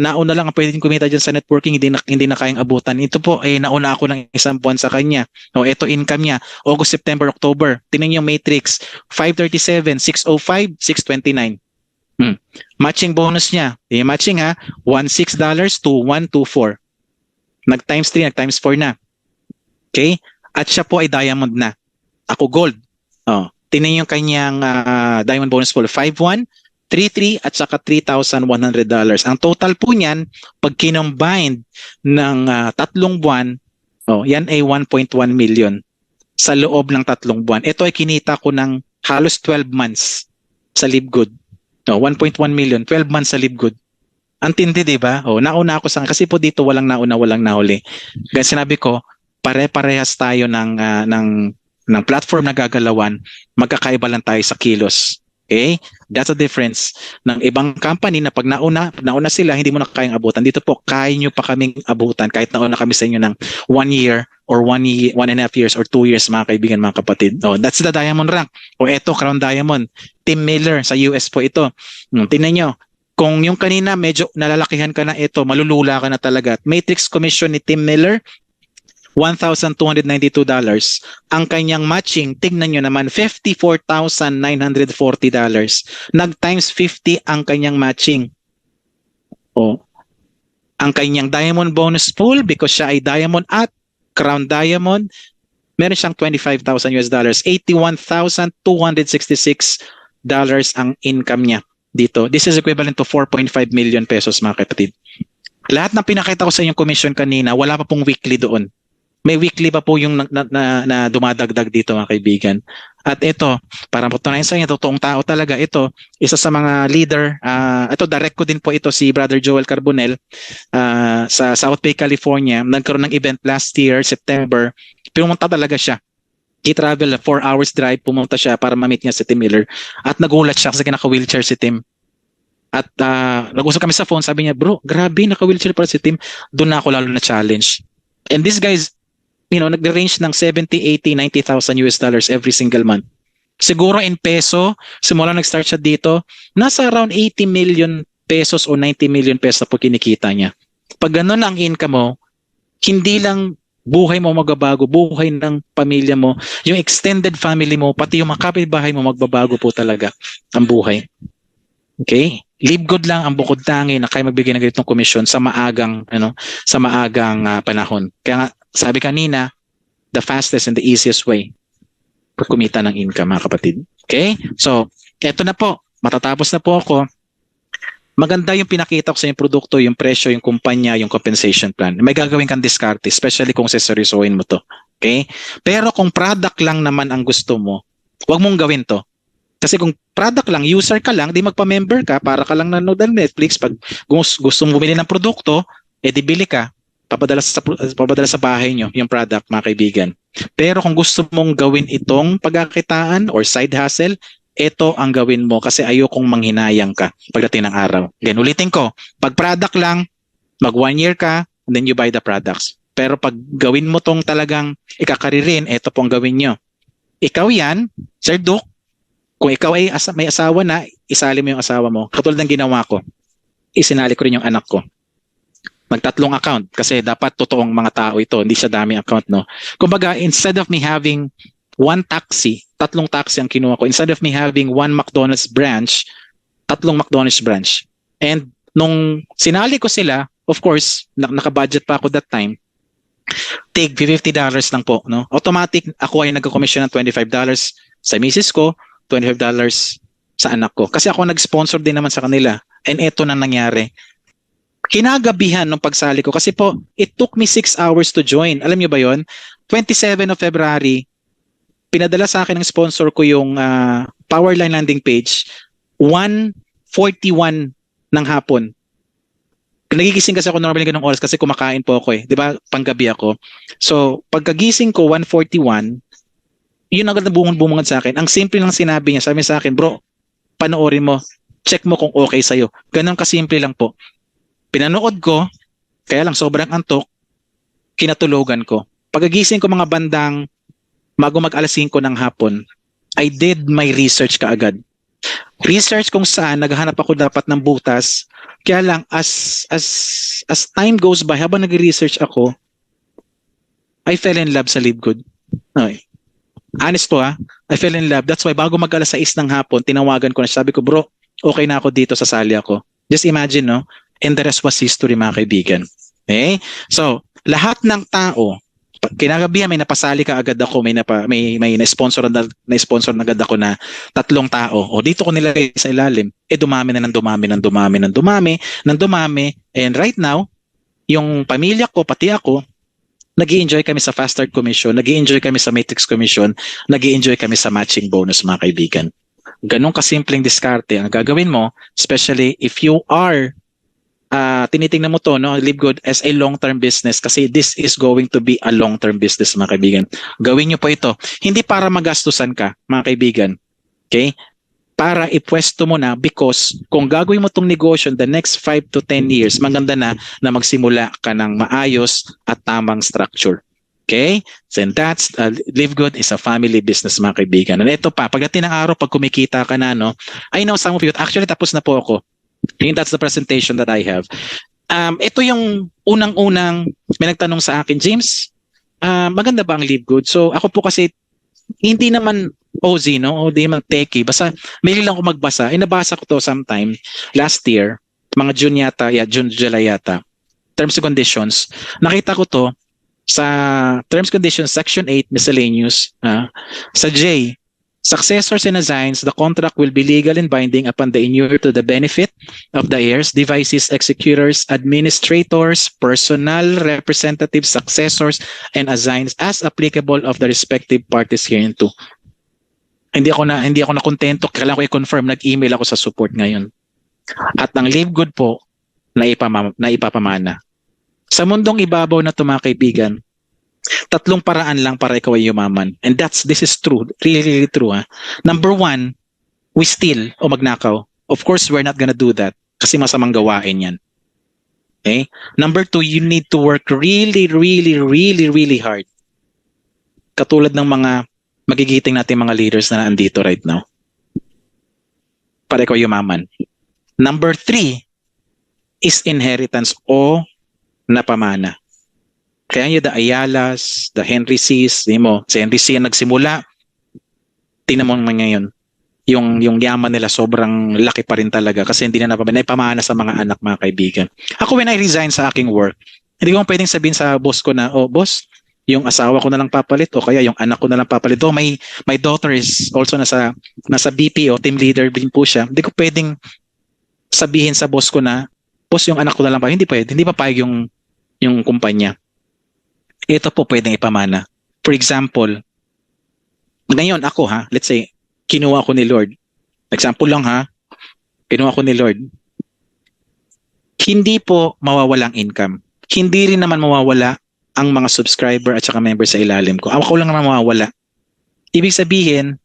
nauna lang ang pwedeng kumita dyan sa networking, hindi na kayang abutan. Ito po, nauna ako ng isang buwan sa kanya. Ito income niya, August, September, October. Tingnan niyo yung matrix, 537, 605, 629. Matching bonus niya, matching $16 to 124. Nag-times 3, nag-times 4 na. Okay? At siya po ay diamond na. Ako gold. Tingnan yung kanyang diamond bonus pool, 5,1, 3,3 at saka $3,100. Ang total po niyan, pag kinombined ng 3 buwan, yan ay 1.1 million sa loob ng 3 buwan. Ito ay kinita ko ng halos 12 months sa Livegood. 1.1 million, 12 months sa Livegood. Ang tindi, di ba? Nauna ako kasi po dito walang nauna, walang nahuli. Kaya sinabi ko, pare-parehas tayo ng platform na gagalawan, magkakaiba lang tayo sa kilos. Okay? That's the difference ng ibang company na pag nauna sila, hindi mo na kayang abutan. Dito po, kaya nyo pa kaming abutan kahit nauna kami sa inyo ng 1 year or 1.5 years or 2 years, mga kaibigan, mga kapatid. That's the diamond rank. Eto, Crown Diamond. Tim Miller sa US po ito. Tingnan nyo, kung yung kanina medyo nalalakihan ka na, ito, malulula ka na talaga. Matrix commission ni Tim Miller, $1,292. Ang kanyang matching, tignan nyo naman, $54,940. Nag-times 50 ang kanyang matching. Ang kanyang diamond bonus pool, because siya ay diamond at Crown Diamond, meron siyang $25,000, $81,266 ang income niya dito. This is equivalent to 4.5 million pesos, mga kapatid. Lahat ng pinakita ko sa inyong commission kanina, wala pa pong weekly doon. May weekly pa po yung na dumadagdag dito, mga kaibigan. At ito, para patunayan sa inyo, totoong tao talaga. Ito, isa sa mga leader, ito direct ko din po ito, si Brother Joel Carbonell sa South Bay, California. Nagkaroon ng event last year, September. Pumunta talaga siya. He traveled 4 hours drive, pumunta siya para ma-meet niya si Tim Miller. At nagulat siya kasi naka-wheelchair si Tim. At nag-usap kami sa phone, sabi niya, bro, grabe, naka-wheelchair para si Tim. Doon na ako lalo na challenge. And this guy's, nag-range ng 70, 80, 90,000 US dollars every single month. Siguro in peso, simula nag-start siya dito, nasa around 80 million pesos o 90 million pesos na po kinikita niya. Pag ganun ang income mo, hindi lang buhay mo magbabago, buhay ng pamilya mo, yung extended family mo, pati yung mga kapitbahay mo magbabago po talaga ang buhay. Okay? Livegood lang ang bukod tangi na kaya magbigay ng ganitong komisyon sa maagang panahon. Kaya nga, sabi kanina, the fastest and the easiest way for kumita ng income, mga kapatid. Okay? So, eto na po. Matatapos na po ako. Maganda yung pinakita ko sa yung produkto, yung presyo, yung kumpanya, yung compensation plan. May gagawin kang diskarte, especially kung seseryosohin mo to. Okay? Pero kung product lang naman ang gusto mo, huwag mong gawin to. Kasi kung product lang, user ka lang, di magpa-member ka, para ka lang nanood ng Netflix. Pag gusto mong bumili ng produkto, di bili ka. Papadala sa bahay nyo yung product, mga kaibigan. Pero kung gusto mong gawin itong pagkakitaan or side hustle, ito ang gawin mo kasi ayokong manghinayang ka pagdating ng araw. Again, ulitin ko, pag product lang, mag 1 year ka, and then you buy the products. Pero pag gawin mo tong talagang ikakaririn, ito pong gawin nyo. Ikaw yan, Sir Duke, kung ikaw ay may asawa na, isali mo yung asawa mo. Katulad ng ginawa ko, isinali ko rin yung anak ko. Magtatlong account kasi dapat totoong mga tao ito, hindi siya daming account, no? Kumbaga, instead of me having one taxi, tatlong taxi ang kinuha ko. Instead of me having one McDonald's branch, tatlong McDonald's branch. And nung sinali ko sila, of course, naka-budget pa ako that time, take $50 lang po, no? Automatic, ako ay nagko-commission ng $25 sa misis ko, $25 sa anak ko. Kasi ako nag-sponsor din naman sa kanila. And eto na nangyari. Kinagabihan ng pagsali ko kasi po, it took me 6 hours to join. Alam niyo ba yon? 27 of February, pinadala sa akin ng sponsor ko yung Powerline landing page, 1:41 ng hapon. Nagigising kasi ako normally ganung oras kasi kumakain po ako eh. 'Di ba? Panggabi ako. So, pagkagising ko 1:41, yun agad na bumungad sa akin. Ang simple lang sinabi niya, sabi sa akin, bro, panoorin mo, check mo kung okay sa'yo. Ganun kasimple lang po. Pinanood ko, kaya lang sobrang antok, kinatulugan ko. Pagkagising ko mga bandang bago mag alas 5 ng hapon, I did my research kaagad. Research kung saan naghahanap ako dapat ng butas. Kaya lang as time goes by, habang nag-research ako, I fell in love sa Live Good. Okay. Honest po I fell in love. That's why bago mag alas 6 ng hapon, tinawagan ko na, sabi ko, bro, okay na ako dito, sasali ako. Just imagine, no? And the rest was history, mga kaibigan. Okay? So, lahat ng tao, kinagabihan may napasali ka agad ako, may na-sponsor na agad ako na 3 tao. O dito ko nilagay sa ilalim, dumami na ng dumami. And right now, yung pamilya ko, pati ako, nag-i-enjoy kami sa Fast Start Commission, nag-i-enjoy kami sa Matrix Commission, nag-i-enjoy kami sa matching bonus, mga kaibigan. Ganun kasimpleng diskarte ang gagawin mo, especially if you are tinitingnan mo to, no, Live Good as a long-term business kasi this is going to be a long-term business, mga kaibigan. Gawin nyo po ito. Hindi para magastusan ka, mga kaibigan. Okay? Para ipwesto mo na because kung gagawin mo tong negosyo the next 5 to 10 years, maganda na magsimula ka ng maayos at tamang structure. Okay? So that's, Live Good is a family business, mga kaibigan. And ito pa, pagdating ng araw, pag kumikita ka na, no, I know some of you, actually tapos na po ako. I think that's the presentation that I have. Ito yung unang-unang may nagtanong sa akin, James, maganda ba ang Live Good? So ako po kasi hindi naman OZ, no? O di naman techie. Basta may lang ako magbasa. Nabasa ko to sometime last year, mga June yata, July yata. Terms and conditions. Nakita ko to sa Terms and Conditions Section 8 Miscellaneous. Sa J, successors and assigns, the contract will be legal and binding upon the inure to the benefit of the heirs, devices, executors, administrators, personal representatives, successors, and assigns as applicable of the respective parties hereunto. Hindi ako na kontento, kailangan ko i-confirm, nag-email ako sa support ngayon. At ang Live Good po na ipapamana. Sa mundong ibabaw na ito, mga kaibigan, 3 paraan lang para ikaw ay yumaman. And this is true. Really, really true. Number 1, we steal o magnakaw. Of course, we're not gonna do that kasi masamang gawain yan. Okay? Number 2, you need to work really, really, really, really hard. Katulad ng mga magigiting natin mga leaders na nandito right now. Para ikaw yumaman. Number 3 is inheritance o napamana. Kaya niyo the Ayalas, the Henry C's, di mo, si Henry C ang nagsimula. Tingnan mo ngayon, yung yaman nila sobrang laki pa rin talaga kasi hindi na napamana sa mga anak, mga kaibigan. Ako when I resign sa aking work, hindi ko pwedeng sabihin sa boss ko na, oh boss, yung asawa ko na lang papalit o kaya yung anak ko na lang papalit. Oh, my daughter is also nasa BP o team leader din po siya. Hindi ko pwedeng sabihin sa boss ko na, boss, yung anak ko na lang pa. Hindi pwede. Hindi papayag yung kumpanya. Ito po pwedeng ipamana. For example, ngayon ako let's say, kinuha ko ni Lord. Example lang kinuha ko ni Lord. Hindi po mawawalang income. Hindi rin naman mawawala ang mga subscriber at saka member sa ilalim ko. Ako lang naman mawawala. Ibig sabihin,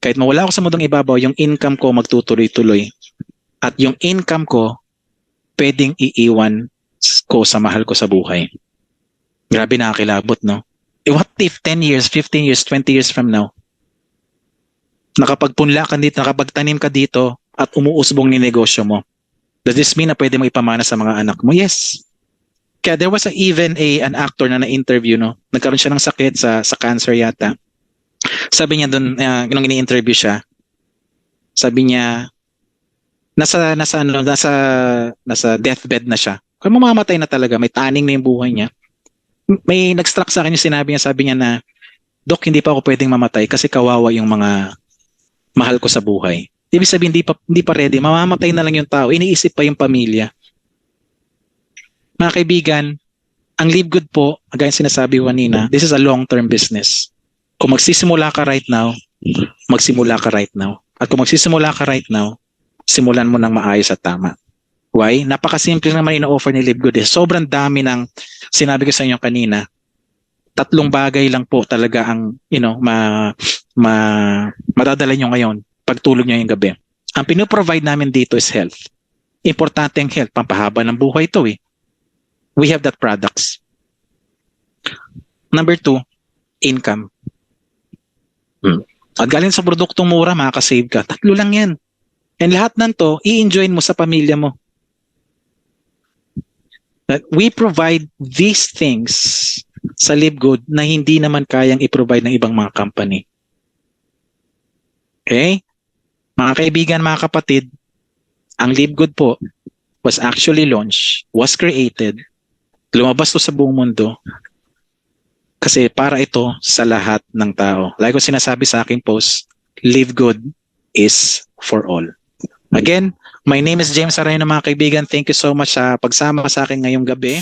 Kahit mawala ako sa mundong ibabaw, yung income ko magtutuloy-tuloy. At yung income ko, pwedeng iiwan ko sa mahal ko sa buhay. Grabe nakakilabot, no? What if 10 years, 15 years, 20 years from now, nakapagpunla ka dito, nakapagtanim ka dito, at umuusbong ni negosyo mo? Does this mean na pwede mo ipamana sa mga anak mo? Yes. Kaya there was even an actor na na-interview, no? Nagkaroon siya ng sakit sa cancer yata. Sabi niya doon, nung ini-interview siya, sabi niya, nasa deathbed na siya. Kung mamamatay na talaga, may taning na yung buhay niya. May nag-struck sa akin yung sinabi niya, sabi niya na, Dok, hindi pa ako pwedeng mamatay kasi kawawa yung mga mahal ko sa buhay. Ibig sabihin, hindi pa ready. Mamamatay na lang yung tao. Iniisip pa yung pamilya. Mga kaibigan, ang Live Good po, agad sinasabi ko kanina, this is a long-term business. Kung magsisimula ka right now, magsimula ka right now. At kung magsisimula ka right now, simulan mo ng maayos at tama. Why? Napakasimple naman ino-offer ni Live Good. Sobrang dami ng sinabi ko sa inyo kanina. 3 bagay lang po talaga ang madadala nyo ngayon pagtulog nyo yung gabi. Ang pinoprovide namin dito is health. Importante ang health. Pampahaba ng buhay ito eh. We have that products. Number 2, income. At galing sa produktong mura, makakasave ka. 3 lang yan. And lahat ng to, i-enjoy mo sa pamilya mo. We provide these things sa Live Good na hindi naman kayang i-provide ng ibang mga company. Okay? Mga kaibigan, mga kapatid, ang Live Good po was actually launched, was created, lumabas to sa buong mundo kasi para ito sa lahat ng tao. Like ko sinasabi sa aking post, Live Good is for all. Again, my name is James Arayno mga kaibigan. Thank you so much sa pagsama sa akin ngayong gabi.